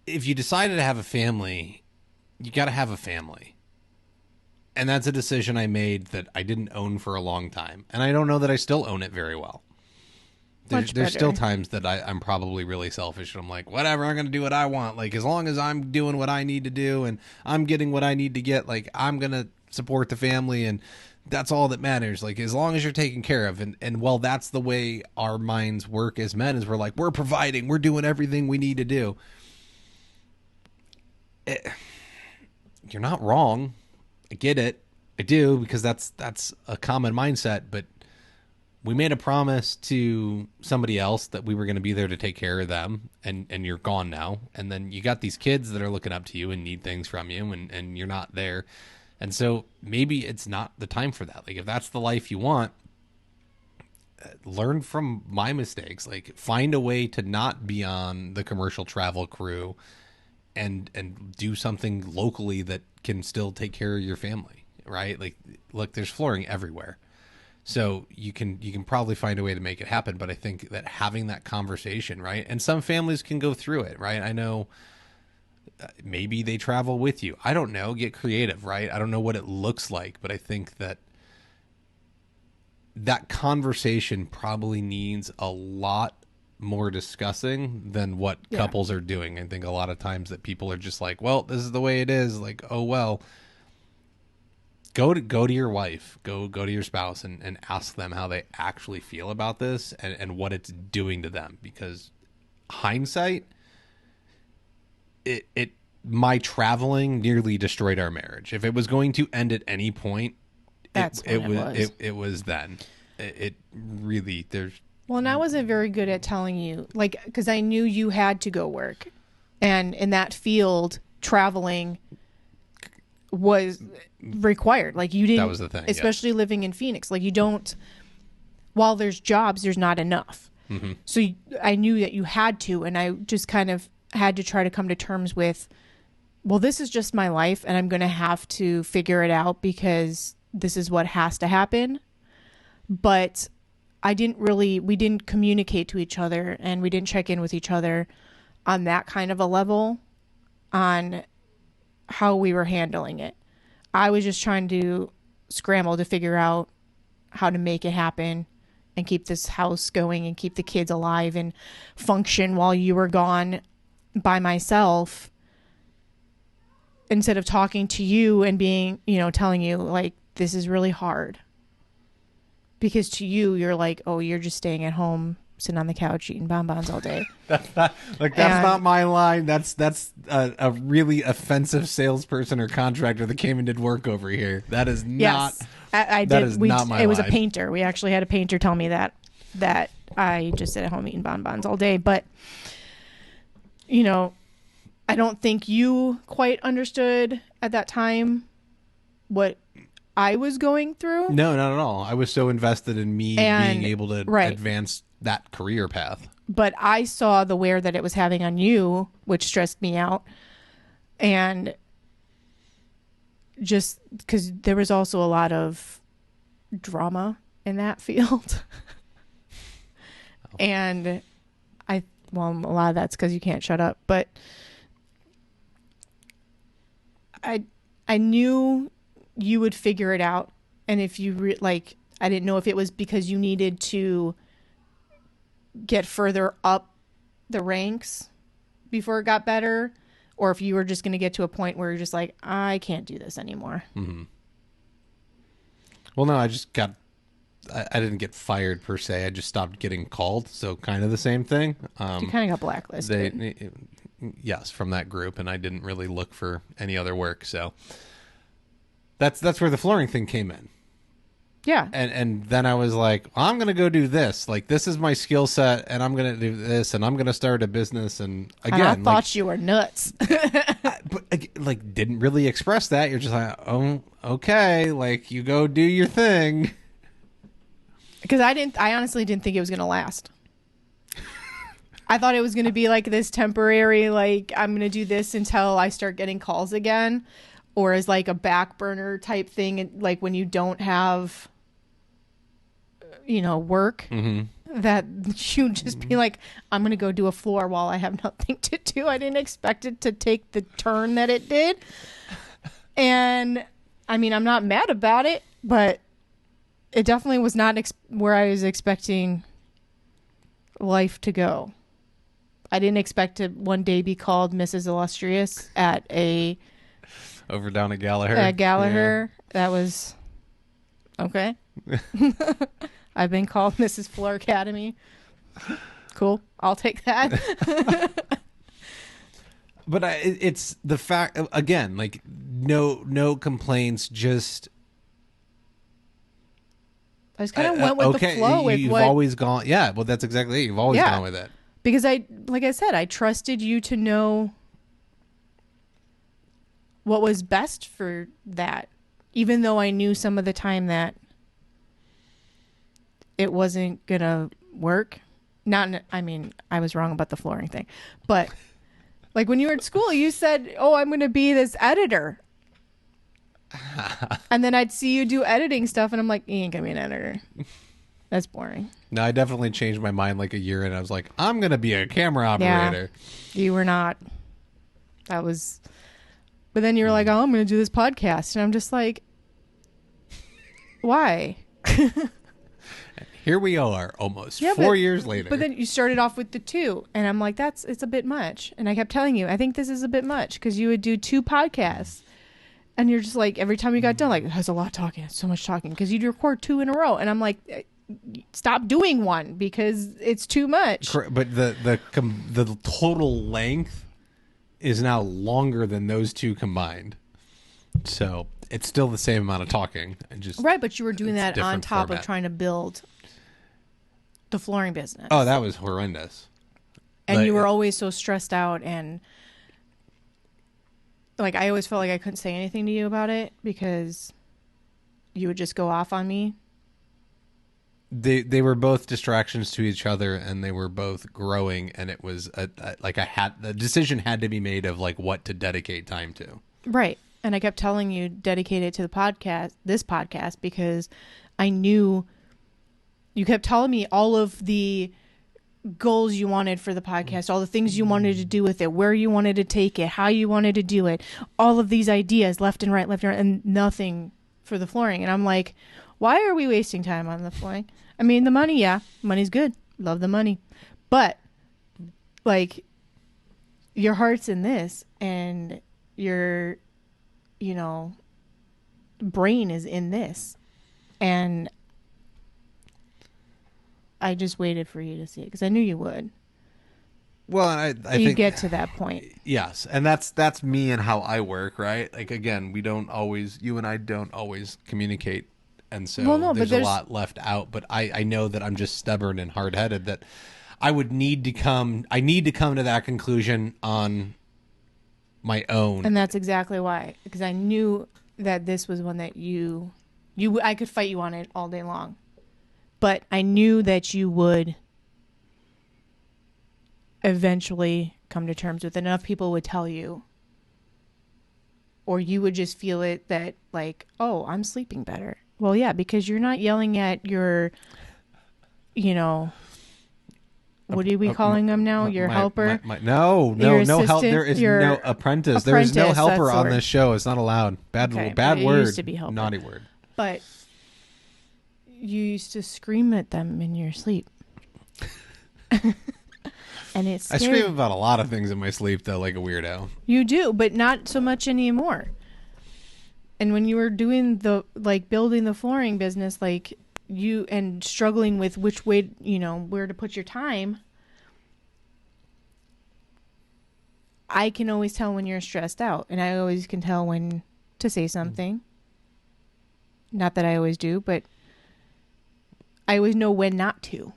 if you decided to have a family, you got to have a family. And that's a decision I made that I didn't own for a long time. And I don't know that I still own it very well. There's still times that I'm probably really selfish, and I'm like, whatever, I'm going to do what I want. Like, as long as I'm doing what I need to do and I'm getting what I need to get, like, I'm going to support the family, and that's all that matters. Like, as long as you're taken care of. And well, that's the way our minds work as men, is we're like, we're providing, we're doing everything we need to do. You're not wrong. I get it. I do, because that's a common mindset. But we made a promise to somebody else that we were going to be there to take care of them, and you're gone now. And then you got these kids that are looking up to you and need things from you, and you're not there. And so maybe it's not the time for that. Like, if that's the life you want, learn from my mistakes. Like, find a way to not be on the commercial travel crew, and do something locally that can still take care of your family, right? Like, look, there's flooring everywhere. So you can probably find a way to make it happen. But I think that having that conversation, right? And some families can go through it, right? I know maybe they travel with you. I don't know. Get creative, right? I don't know what it looks like, but I think that conversation probably needs a lot more discussing than what couples are doing. I think a lot of times that people are just like, well, this is the way it is. Like, oh, well. Go to your wife, go to your spouse, and ask them how they actually feel about this, and what it's doing to them. Because hindsight, my traveling nearly destroyed our marriage. If it was going to end at any point, it was then. It really, there's. Well, and I wasn't very good at telling you, like, because I knew you had to go work, and in that field, traveling was required. Like, you didn't, that was the thing, especially living in Phoenix, like, you don't, while there's jobs, there's not enough. So I knew that you had to, and I just kind of had to try to come to terms with, well, this is just my life, and I'm going to have to figure it out because this is what has to happen. But we didn't communicate to each other, and we didn't check in with each other on that kind of a level on how we were handling it. I was just trying to scramble to figure out how to make it happen and keep this house going and keep the kids alive and function while you were gone by myself, instead of talking to you and being, telling you, like, this is really hard. Because to you, you're like, oh, you're just staying at home, sitting on the couch, eating bonbons all day. That's not my line. That's a really offensive salesperson or contractor that came and did work over here. That is not. Yes, I that did. Is not my It was line. A painter. We actually had a painter tell me that I just sit at home eating bonbons all day. But I don't think you quite understood at that time what I was going through. No, not at all. I was so invested in me being able to advance that career path. But I saw the wear that it was having on you, which stressed me out. And just because there was also a lot of drama in that field. And a lot of that's because you can't shut up. But I knew you would figure it out. And if you I didn't know if it was because you needed to get further up the ranks before it got better, or if you were just going to get to a point where you're just like, I can't do this anymore. Mm-hmm. Well, no, I didn't get fired per se. I just stopped getting called. So kind of the same thing. You kind of got blacklisted. Yes, from that group. And I didn't really look for any other work. So that's where the flooring thing came in. Yeah. And then I was like, I'm going to go do this. Like, this is my skill set, and I'm going to do this, and I'm going to start a business. And again, I thought you were nuts. but didn't really express that. You're just like, oh, okay. Like, you go do your thing. Because I honestly didn't think it was going to last. I thought it was going to be like this temporary, like, I'm going to do this until I start getting calls again. Or as like a back burner type thing. And like when you don't have, work, that you just be like, I'm going to go do a floor while I have nothing to do. I didn't expect it to take the turn that it did. And I mean, I'm not mad about it, but it definitely was not where I was expecting life to go. I didn't expect to one day be called Mrs. Illustrious at over down at Gallagher. Yeah. That was okay. I've been called Mrs. Floor Academy. Cool. I'll take that. But it's the fact, again, like no complaints, just I just kind of went with the flow. You've always gone. Yeah. Well, that's exactly it. You've always gone with it. Because like I said, I trusted you to know what was best for that, even though I knew some of the time that it wasn't gonna work. I was wrong about the flooring thing, but like when you were at school, you said, "Oh, I'm gonna be this editor," and then I'd see you do editing stuff, and I'm like, "You ain't gonna be an editor. That's boring." No, I definitely changed my mind like a year, and I was like, "I'm gonna be a camera operator." Yeah, you were not. That was. But then you were like, "Oh, I'm going to do this podcast." And I'm just like, why? Here we are almost 4 years later. But then you started off with the 2. And I'm like, it's a bit much. And I kept telling you, I think this is a bit much. Because you would do 2 podcasts. And you're just like, every time you got done, like, there's a lot of talking. It's so much talking. Because you'd record 2 in a row. And I'm like, stop doing 1 because it's too much. But the total length is now longer than those 2 combined. So it's still the same amount of talking. Right, but you were doing that on top of trying to build the flooring business. Oh, that was horrendous. And you were always so stressed out, and like I always felt like I couldn't say anything to you about it because you would just go off on me. They were both distractions to each other, and they were both growing, and it was the decision had to be made of like what to dedicate time to. Right. And I kept telling you dedicate it to this podcast, because I knew you kept telling me all of the goals you wanted for the podcast, all the things you wanted to do with it, where you wanted to take it, how you wanted to do it, all of these ideas left and right, and nothing for the flooring. And I'm like, why are we wasting time on the flooring? I mean, the money, money's good. Love the money. But like your heart's in this, and your, brain is in this. And I just waited for you to see it because I knew you would. Well, I think get to that point. Yes, and that's me and how I work, right? Like again, you and I don't always communicate, and so there's a lot left out. But I know that I'm just stubborn and hard headed. That I need to come to that conclusion on my own, and that's exactly why, because I knew that this was one that I could fight you on it all day long, but I knew that you would eventually come to terms with. Enough people would tell you, or you would just feel it that like, oh, I'm sleeping better. Well, yeah, because you're not yelling at your, you know, what are we calling them now? Your helper? No help. There is no apprentice. There is no helper on this show. It's not allowed. Bad word. Used to be helper. Naughty word. But you used to scream at them in your sleep. And it's scary. I scream about a lot of things in my sleep, though, like a weirdo. You do, but not so much anymore. And when you were doing building the flooring business, like you and struggling with which way, where to put your time, I can always tell when you're stressed out, and I always can tell when to say something. Not that I always do, but I always know when not to.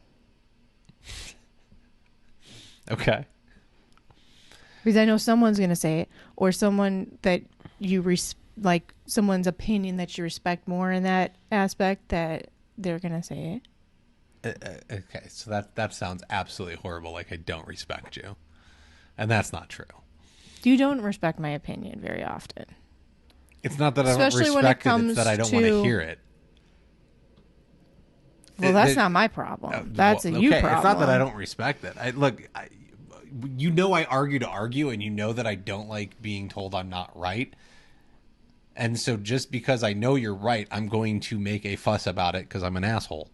Okay. Because I know someone's going to say it, or someone that you someone's opinion that you respect more in that aspect, that they're going to say it. Okay, so that sounds absolutely horrible. Like I don't respect you, and that's not true. You don't respect my opinion very often. It's not that I don't respect it; it's that I don't want to hear it. Well, that's not my problem. That's a you problem. It's not that I don't respect it. I argue to argue, and you know that I don't like being told I'm not right. And so just because I know you're right, I'm going to make a fuss about it because I'm an asshole.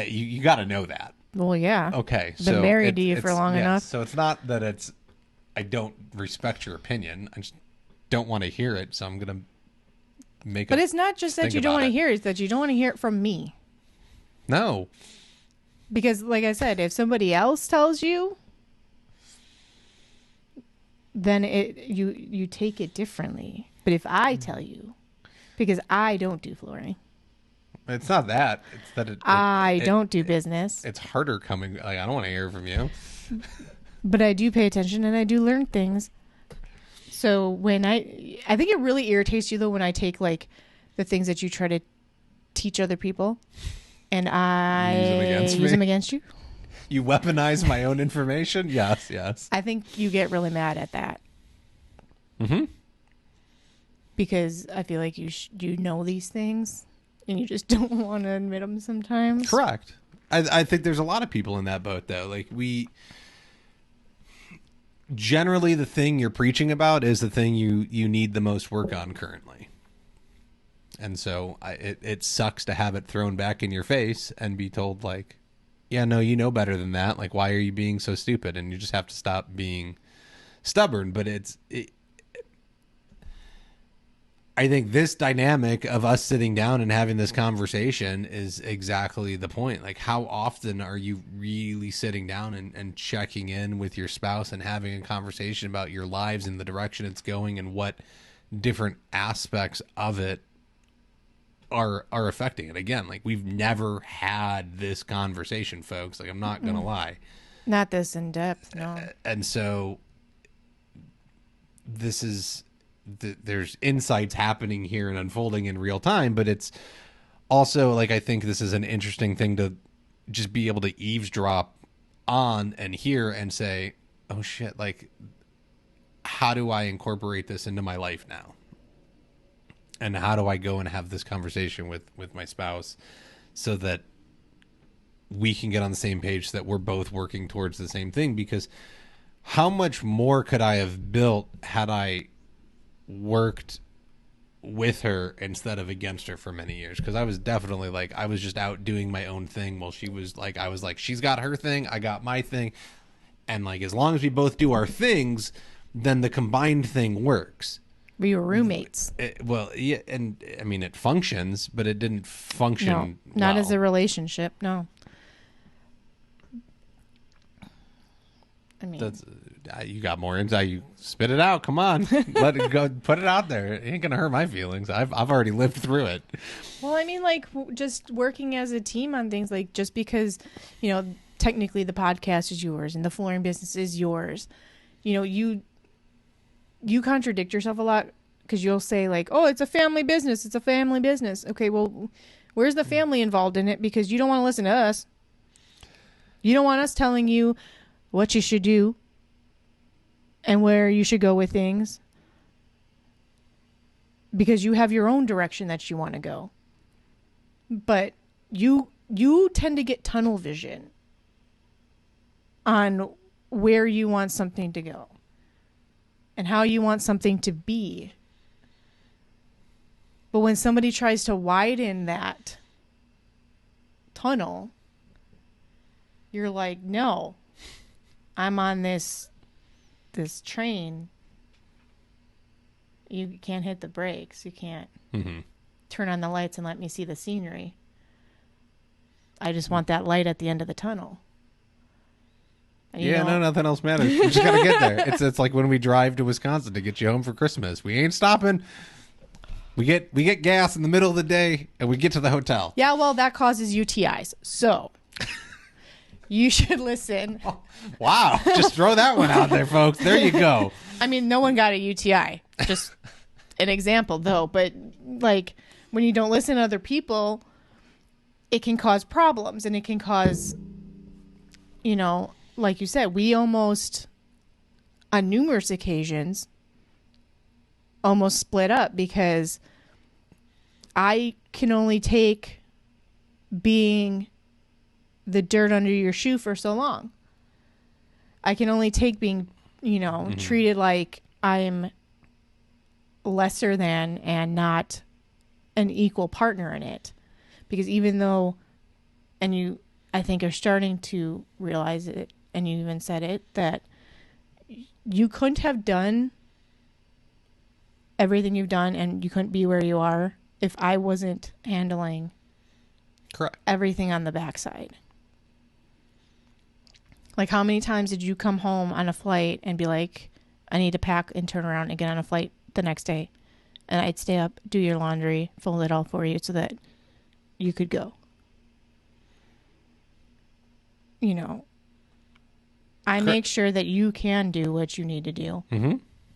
You got to know that. Well, yeah. Okay. Been married to you for long enough. So it's not that I don't respect your opinion. I just don't want to hear it. So I'm going to But it's not just that you don't want to hear it. It's that you don't want to hear it from me. No. Because, like I said, if somebody else tells you, then you take it differently. But if I tell you, because I don't do flooring. It's not that. It's that I don't do business. It's harder coming. Like, I don't want to hear from you. But I do pay attention and I do learn things. So when I think it really irritates you though when I take like the things that you try to teach other people and I use them against you. You weaponize my own information? Yes. I think you get really mad at that. Mm-hmm. Because I feel like you know these things and you just don't want to admit them sometimes. Correct. I think there's a lot of people in that boat though. Like generally the thing you're preaching about is the thing you need the most work on currently. And so it sucks to have it thrown back in your face and be told like, yeah, no, you know better than that. Like, why are you being so stupid? And you just have to stop being stubborn. But I think this dynamic of us sitting down and having this conversation is exactly the point. Like, how often are you really sitting down and checking in with your spouse and having a conversation about your lives and the direction it's going and what different aspects of it are affecting it? Again, like, we've never had this conversation, folks. Like, I'm not going to lie. Not this in depth, no. And so this is... there's insights happening here and unfolding in real time, but it's also like, I think this is an interesting thing to just be able to eavesdrop on and hear and say, oh shit, like, how do I incorporate this into my life now? And how do I go and have this conversation with my spouse so that we can get on the same page, so that we're both working towards the same thing? Because how much more could I have built had I worked with her instead of against her for many years? Because I was definitely like, I was just out doing my own thing while she was like, I was like, she's got her thing, I got my thing, and like, as long as we both do our things, then the combined thing works. We were roommates. Well, yeah, and I mean, it functions, but it didn't function not as a relationship. No. I mean, you got more insight. You spit it out. Come on, let it go. Put it out there. It ain't gonna hurt my feelings. I've already lived through it. Well, I mean, like, just working as a team on things. Like, just because, technically the podcast is yours and the flooring business is yours. You contradict yourself a lot because you'll say like, "Oh, it's a family business. It's a family business." Okay, well, where's the family involved in it? Because you don't want to listen to us. You don't want us telling you what you should do and where you should go with things, because you have your own direction that you want to go. But you tend to get tunnel vision on where you want something to go and how you want something to be. But when somebody tries to widen that tunnel, you're like, no, I'm on this train. You can't hit the brakes. You can't turn on the lights and let me see the scenery. I just want that light at the end of the tunnel. And, nothing else matters. You just gotta get there. It's like when we drive to Wisconsin to get you home for Christmas. We ain't stopping. We get gas in the middle of the day and we get to the hotel. Yeah, well, that causes UTIs. So you should listen. Oh, wow. Just throw that one out there, folks. There you go. I mean, no one got a UTI. Just an example, though. But, like, when you don't listen to other people, it can cause problems. And it can cause, like you said, we almost, on numerous occasions, almost split up because I can only take being the dirt under your shoe for so long. I can only take being, treated like I'm lesser than and not an equal partner in it. Because even though, and you, I think, are starting to realize it, and you even said it, that you couldn't have done everything you've done and you couldn't be where you are if I wasn't handling correct everything on the backside. Like, how many times did you come home on a flight and be like, I need to pack and turn around and get on a flight the next day? And I'd stay up, do your laundry, fold it all for you so that you could go. I make sure that you can do what you need to do.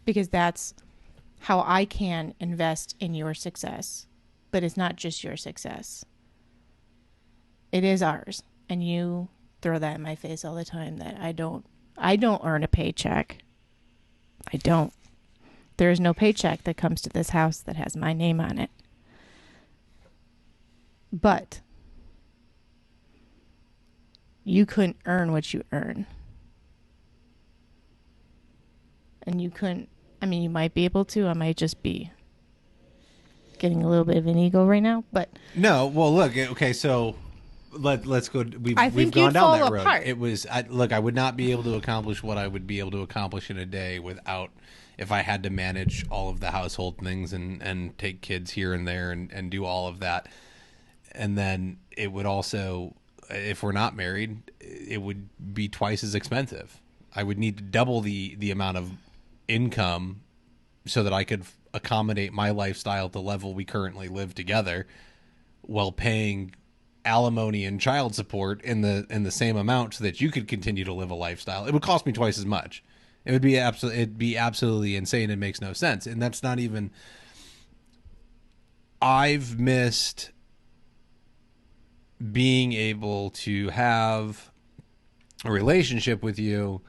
Because that's how I can invest in your success. But it's not just your success. It is ours. And you throw that in my face all the time that I don't earn a paycheck. I don't. There is no paycheck that comes to this house that has my name on it. But you couldn't earn what you earn. And you couldn't, you might be able to. I might just be getting a little bit of an ego right now, but no. Well, look. Okay, so let's go. We've gone down that road. Apart. It was I would not be able to accomplish what I would be able to accomplish in a day without, if I had to manage all of the household things and take kids here and there and do all of that. And then it would also, if we're not married, it would be twice as expensive. I would need to double the amount of income so that I could accommodate my lifestyle at the level we currently live together, while paying alimony and child support in the same amount so that you could continue to live a lifestyle. It would cost me twice as much. It'd be absolutely insane. It makes no sense. And that's not even, I've missed being able to have a relationship with you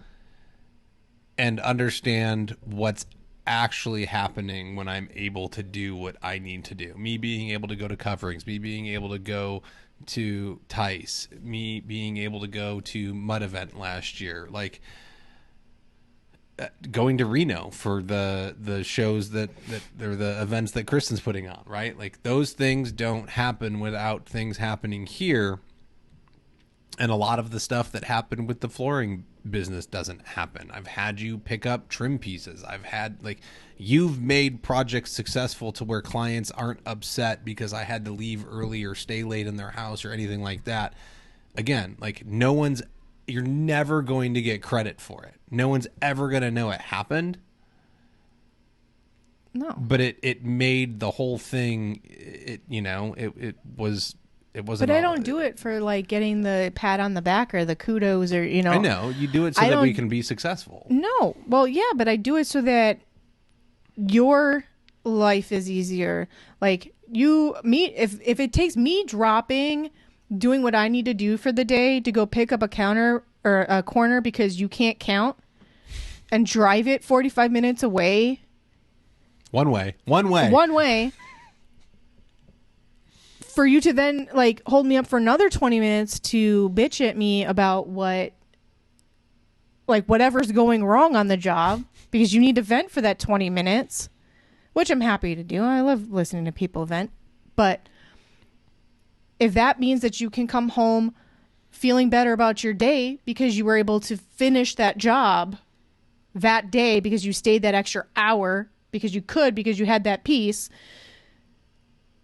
and understand what's actually happening when I'm able to do what I need to do. Me being able to go to coverings, me being able to go to Tice, me being able to go to Mud Event last year, like going to Reno for the shows that or the events that Kristen's putting on, right? Like, those things don't happen without things happening here. And a lot of the stuff that happened with the flooring business doesn't happen. I've had you pick up trim pieces. I've had, like, you've made projects successful to where clients aren't upset because I had to leave early or stay late in their house or anything like that. Again, like, you're never going to get credit for it. No one's ever going to know it happened. No. But it made the whole thing, it wasn't. But I don't do it for, like, getting the pat on the back or the kudos or, I know. You do it so that we can be successful. No. Well, yeah, but I do it so that your life is easier. Like, if it takes me dropping doing what I need to do for the day to go pick up a counter or a corner because you can't count and drive it 45 minutes away. One way. For you to then like hold me up for another 20 minutes to bitch at me about whatever's going wrong on the job because you need to vent for that 20 minutes, which I'm happy to do. I love listening to people vent. But if that means that you can come home feeling better about your day because you were able to finish that job that day because you stayed that extra hour because you had that peace,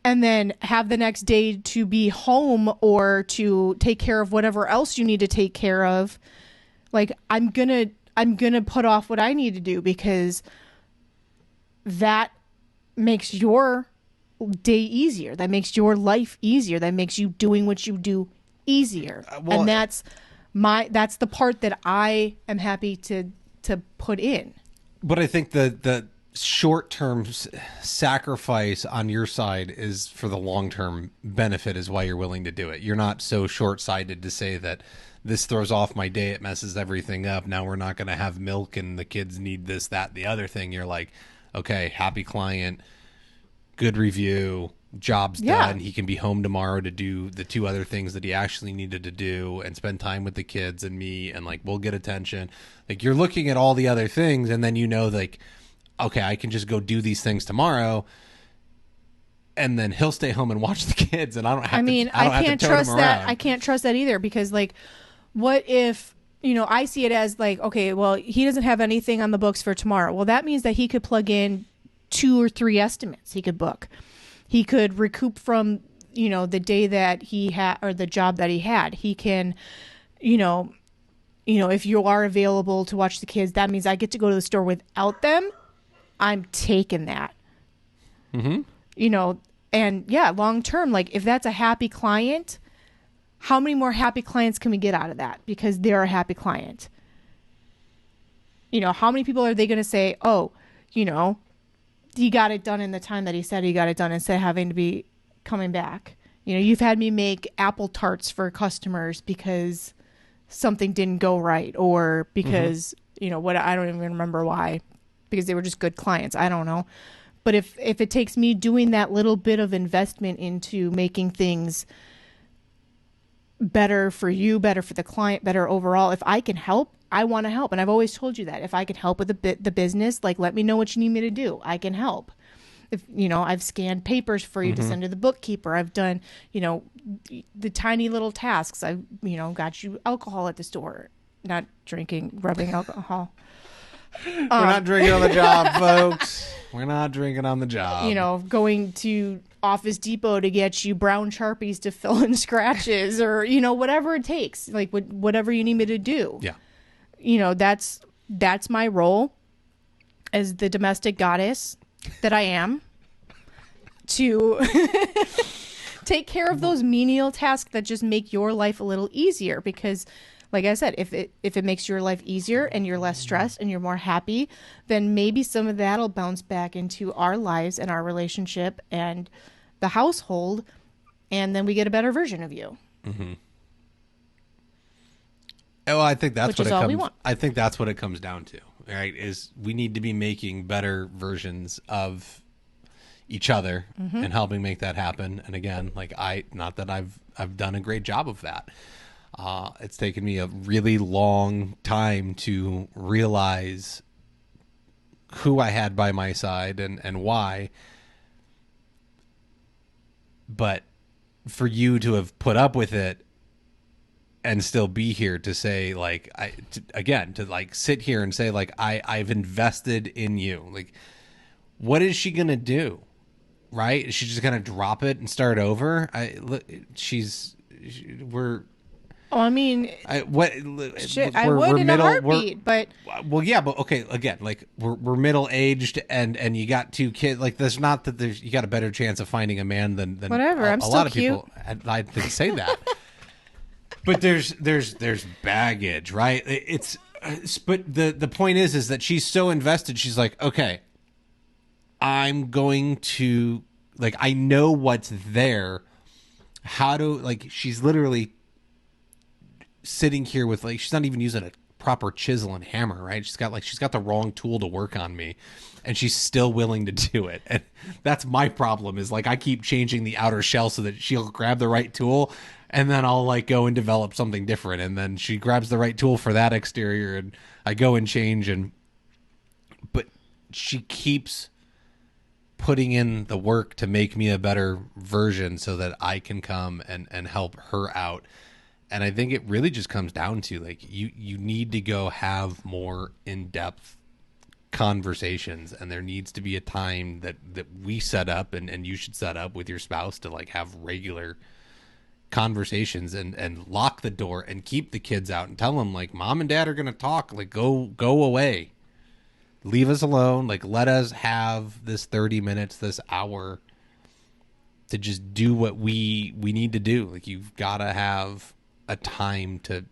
and then have the next day to be home or to take care of whatever else you need to take care of, like I'm gonna put off what I need to do because that makes your day easier. That makes your life easier. That makes you doing what you do easier. And that's the part that I am happy to put in. But I think the short-term sacrifice on your side is for the long-term benefit is why you're willing to do it. You're not so short-sighted to say that this throws off my day, it messes everything up, now we're not going to have milk and the kids need this, that, the other thing. You're like, okay, happy client, good review, job's done. He can be home tomorrow to do the 2 other things that he actually needed to do and spend time with the kids and me, and like we'll get attention. Like you're looking at all the other things, and then like, okay, I can just go do these things tomorrow, and then he'll stay home and watch the kids, and I don't have I can't trust that. I can't trust that either because like, what if, I see it as like, okay, well, he doesn't have anything on the books for tomorrow. Well, that means that he could plug in 2 or 3 estimates he could book. He could recoup from, the day that he had or the job that he had. He can, if you are available to watch the kids, that means I get to go to the store without them. I'm taking that. Mm-hmm. And yeah, long term, like if that's a happy client, how many more happy clients can we get out of that? Because they're a happy client. How many people are they going to say, oh, he got it done in the time that he said he got it done instead of having to be coming back. You've had me make apple tarts for customers because something didn't go right or because, what I don't even remember why, because they were just good clients. I don't know. But if it takes me doing that little bit of investment into making things better for you, better for the client, better overall, if I can help, I want to help. And I've always told you that if I can help with the business, like let me know what you need me to do. I can help. If I've scanned papers for you to send to the bookkeeper. I've done, the tiny little tasks. I've, got you alcohol at the store, not drinking, rubbing alcohol. We're not drinking on the job, folks. We're not drinking on the job. Going to Office Depot to get you brown Sharpies to fill in scratches or, whatever it takes, like whatever you need me to do. Yeah. That's my role as the domestic goddess that I am to take care of those menial tasks that just make your life a little easier because like I said, if it makes your life easier and you're less stressed and you're more happy, then maybe some of that'll bounce back into our lives and our relationship and the household, and then we get a better version of you. Mm-hmm. Well, I think that's we want. I think that's what it comes down to, right? Is we need to be making better versions of each other and helping make that happen. And again, like not that I've done a great job of that. It's taken me a really long time to realize who I had by my side and why. But for you to have put up with it and still be here to say, like, to sit here and say, like, I've invested in you. Like, what is she going to do? Right? Is she just going to drop it and start over? Oh, I mean, I would in a heartbeat, but well, yeah, but okay, again, like we're middle aged, and you got 2 kids. Like, there's not that you got a better chance of finding a man than whatever. I'm a still lot of cute. people. I didn't say that, but there's baggage, right? But the point is that she's so invested. She's like, okay, I'm going to, like, I know what's there. how to, like, she's literally sitting here with, like, she's not even using a proper chisel and hammer, right? She's got the wrong tool to work on me, and she's still willing to do it. And that's my problem, is like I keep changing the outer shell so that she'll grab the right tool, and then I'll like go and develop something different, and then she grabs the right tool for that exterior, and I go and change. And but she keeps putting in the work to make me a better version so that I can come and help her out. And I think it really just comes down to, like, you need to go have more in-depth conversations, and there needs to be a time that we set up, and you should set up with your spouse to, like, have regular conversations, and lock the door and keep the kids out and tell them, like, mom and dad are going to talk, like, go away, leave us alone, like, let us have this 30 minutes, this hour to just do what we need to do. Like, you've got to have a time to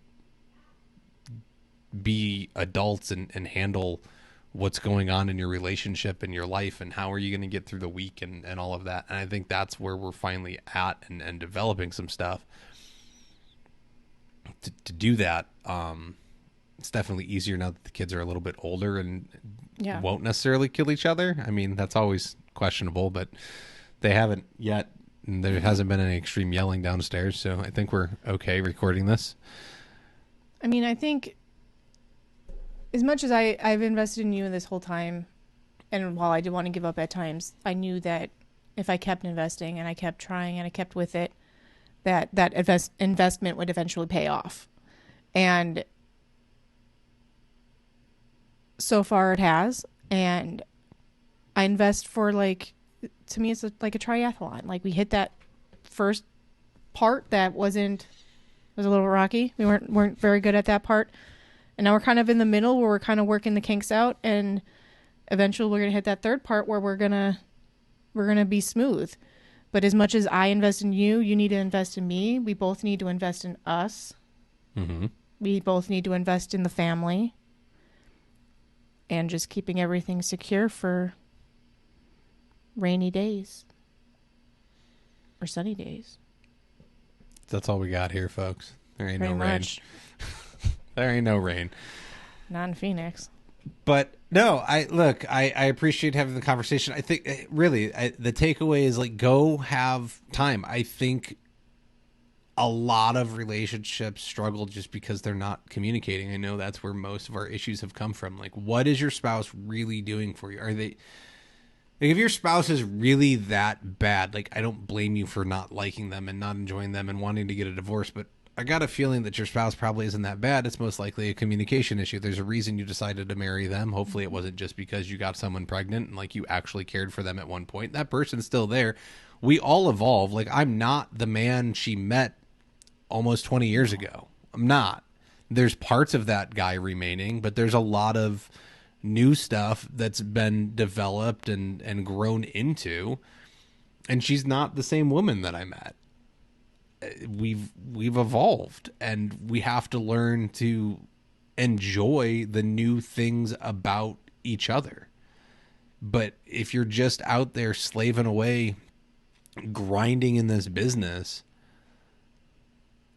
be adults and handle what's going on in your relationship and your life, and how are you going to get through the week, and all of that. And I think that's where we're finally at, and developing some stuff to do that. It's definitely easier now that the kids are a little bit older and won't necessarily kill each other. I mean, that's always questionable, but they haven't yet. And there hasn't been any extreme yelling downstairs, so I think we're okay recording this. I mean, I think as much as I've invested in you this whole time, and while I did want to give up at times, I knew that if I kept investing and I kept trying and I kept with it, that investment would eventually pay off. And so far it has. And I invest for, like, to me, it's like a triathlon. Like, we hit that first part that was a little rocky. We weren't very good at that part. And now we're kind of in the middle where we're kind of working the kinks out, and eventually we're going to hit that third part where we're going to be smooth. But as much as I invest in you, you need to invest in me. We both need to invest in us. Mm-hmm. We both need to invest in the family, and just keeping everything secure for rainy days or sunny days. That's all we got here, folks. There ain't Pretty no rain. much. There ain't no rain. Not in Phoenix. But no, I appreciate having the conversation. I think really the takeaway is, like, go have time. I think a lot of relationships struggle just because they're not communicating. I know that's where most of our issues have come from. Like, what is your spouse really doing for you? Are they, like, if your spouse is really that bad, like, I don't blame you for not liking them and not enjoying them and wanting to get a divorce, but I got a feeling that your spouse probably isn't that bad. It's most likely a communication issue. There's a reason you decided to marry them. Hopefully it wasn't just because you got someone pregnant and, like, you actually cared for them at one point. That person's still there. We all evolve. Like, I'm not the man she met almost 20 years ago. I'm not. There's parts of that guy remaining, but there's a lot of new stuff that's been developed and grown into. And she's not the same woman that I met. We've evolved, and we have to learn to enjoy the new things about each other. But if you're just out there slaving away, grinding in this business,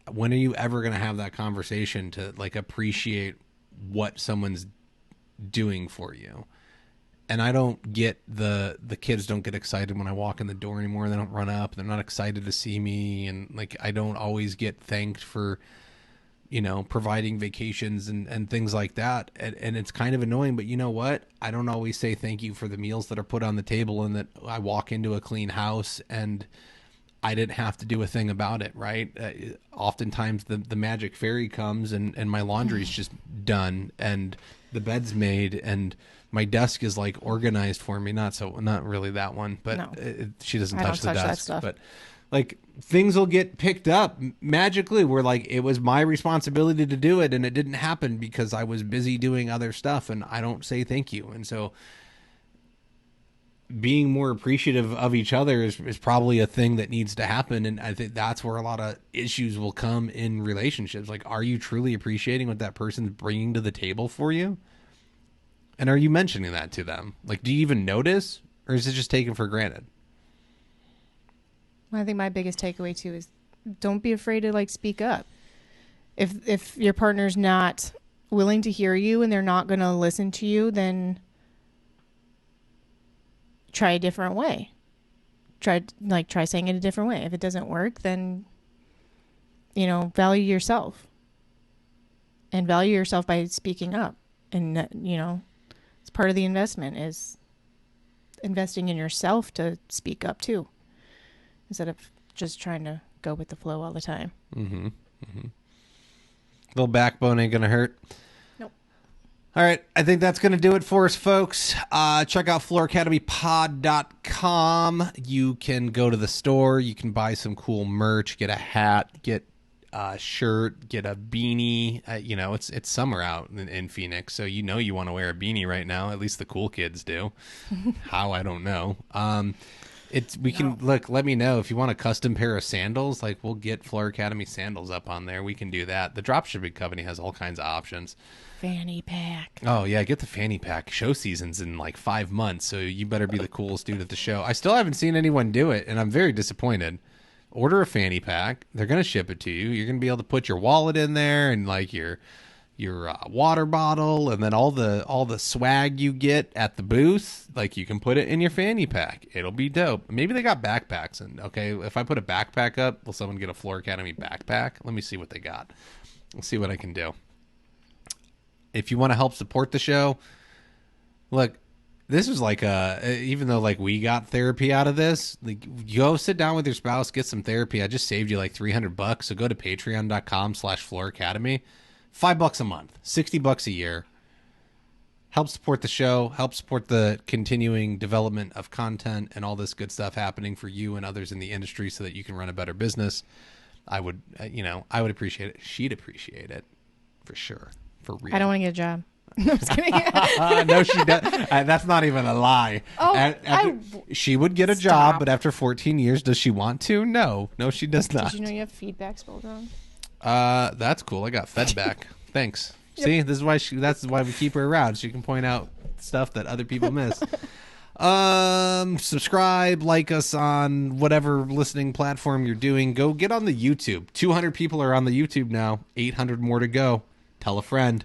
when are you ever going to have that conversation to, like, appreciate what someone's doing for you? And I don't get the kids don't get excited when I walk in the door anymore. They don't run up. They're not excited to see me. And, like, I don't always get thanked for, you know, providing vacations and things like that. And it's kind of annoying, but you know what? I don't always say thank you for the meals that are put on the table, and that I walk into a clean house and I didn't have to do a thing about it, right? Oftentimes the magic fairy comes and my laundry's just done and the bed's made and my desk is, like, organized for me. Not really that one, but no. She doesn't touch the desk. But, like, things will get picked up magically. Where, like, it was my responsibility to do it, and it didn't happen because I was busy doing other stuff, and I don't say thank you. And so, being more appreciative of each other is probably a thing that needs to happen. And I think that's where a lot of issues will come in relationships. Like, are you truly appreciating what that person's bringing to the table for you? And are you mentioning that to them? Like, do you even notice, or is it just taken for granted? I think my biggest takeaway too is don't be afraid to like speak up. If your partner's not willing to hear you and they're not going to listen to you, then try a different way. Try saying it a different way. If it doesn't work, then, value yourself. And value yourself by speaking up. And, it's part of the investment is investing in yourself to speak up too. Instead of just trying to go with the flow all the time. Mm-hmm. Mm-hmm. Little backbone ain't going to hurt. Nope. All right. I think that's going to do it for us, folks. Check out flooracademypod.com. You can go to the store. You can buy some cool merch, get a hat, get a shirt, get a beanie. It's summer out in Phoenix, so you want to wear a beanie right now. At least the cool kids do. How, I don't know. Let me know if you want a custom pair of sandals. Like, we'll get Floor Academy sandals up on there. We can do that. The dropshipping company has all kinds of options. Fanny pack. Oh yeah, get the fanny pack. Show season's in like 5 months, so you better be the coolest dude at the show. I still haven't seen anyone do it, and I'm very disappointed. Order a fanny pack. They're going to ship it to you. You're going to be able to put your wallet in there and like your water bottle, and then all the swag you get at the booth, like you can put it in your fanny pack. It'll be dope. Maybe they got backpacks. And okay, if I put a backpack up, will someone get a Floor Academy backpack? Let me see what they got. Let's see what I can do. If you want to help support the show, look, this was like even though like we got therapy out of this, like, go sit down with your spouse, get some therapy. I just saved you like $300. So go to patreon.com/Floor Academy. $5 a month, $60 a year. Help support the show, help support the continuing development of content and all this good stuff happening for you and others in the industry so that you can run a better business. I would appreciate it. She'd appreciate it for sure. For real. I don't want to get a job. No, I'm just kidding. No, she does. That's not even a lie. She would get a job, but after 14 years, does she want to? No, she does not. Did you know you have feedback spelled wrong? That's cool. I got fed back. Thanks. Yep. See, this is why that's why we keep her around. She can point out stuff that other people miss. Subscribe, like us on whatever listening platform you're doing. Go get on the YouTube. 200 people are on the YouTube now. 800 more to go. Tell a friend.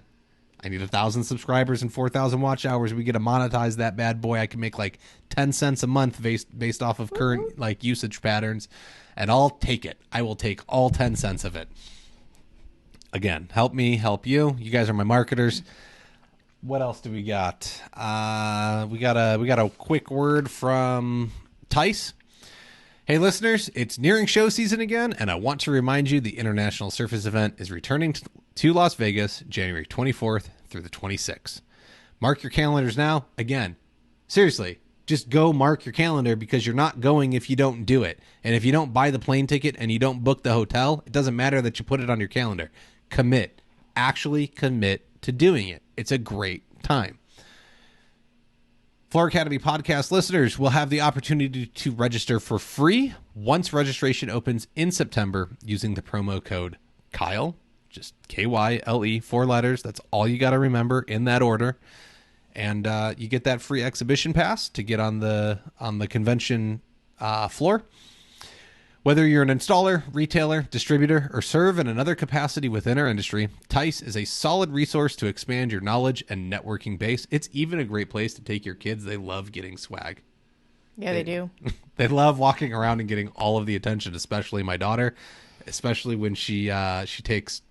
I need 1,000 subscribers and 4,000 watch hours. We get to monetize that bad boy. I can make like 10 cents a month based off of current like usage patterns, and I'll take it. I will take all 10 cents of it. Again, help me, help you. You guys are my marketers. What else do we got? We got a quick word from Tice. Hey listeners, it's nearing show season again, and I want to remind you the International Surface event is returning to Las Vegas January 24th through the 26th. Mark your calendars now. Again, seriously, just go mark your calendar, because you're not going if you don't do it. And if you don't buy the plane ticket and you don't book the hotel, it doesn't matter that you put it on your calendar. Commit. Actually commit to doing it. It's a great time. Floor Academy podcast listeners will have the opportunity to register for free once registration opens in September using the promo code Kyle, just KYLE, 4 letters. That's all you got to remember in that order. And you get that free exhibition pass to get on the convention floor. Whether you're an installer, retailer, distributor, or serve in another capacity within our industry, Tice is a solid resource to expand your knowledge and networking base. It's even a great place to take your kids. They love getting swag. Yeah, they do. They love walking around and getting all of the attention, especially my daughter, especially when she takes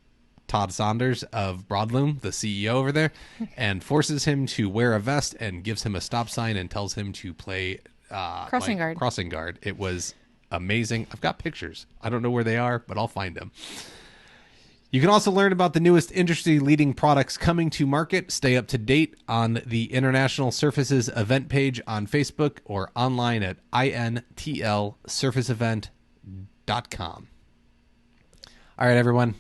Todd Saunders of Broadloom, the CEO over there, and forces him to wear a vest and gives him a stop sign and tells him to play crossing guard. It was amazing. I've got pictures. I don't know where they are, but I'll find them. You can also learn about the newest industry-leading products coming to market. Stay up to date on the International Surfaces event page on Facebook or online at intlsurfaceevent.com. All right, everyone.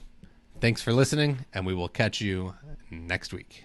Thanks for listening, and we will catch you next week.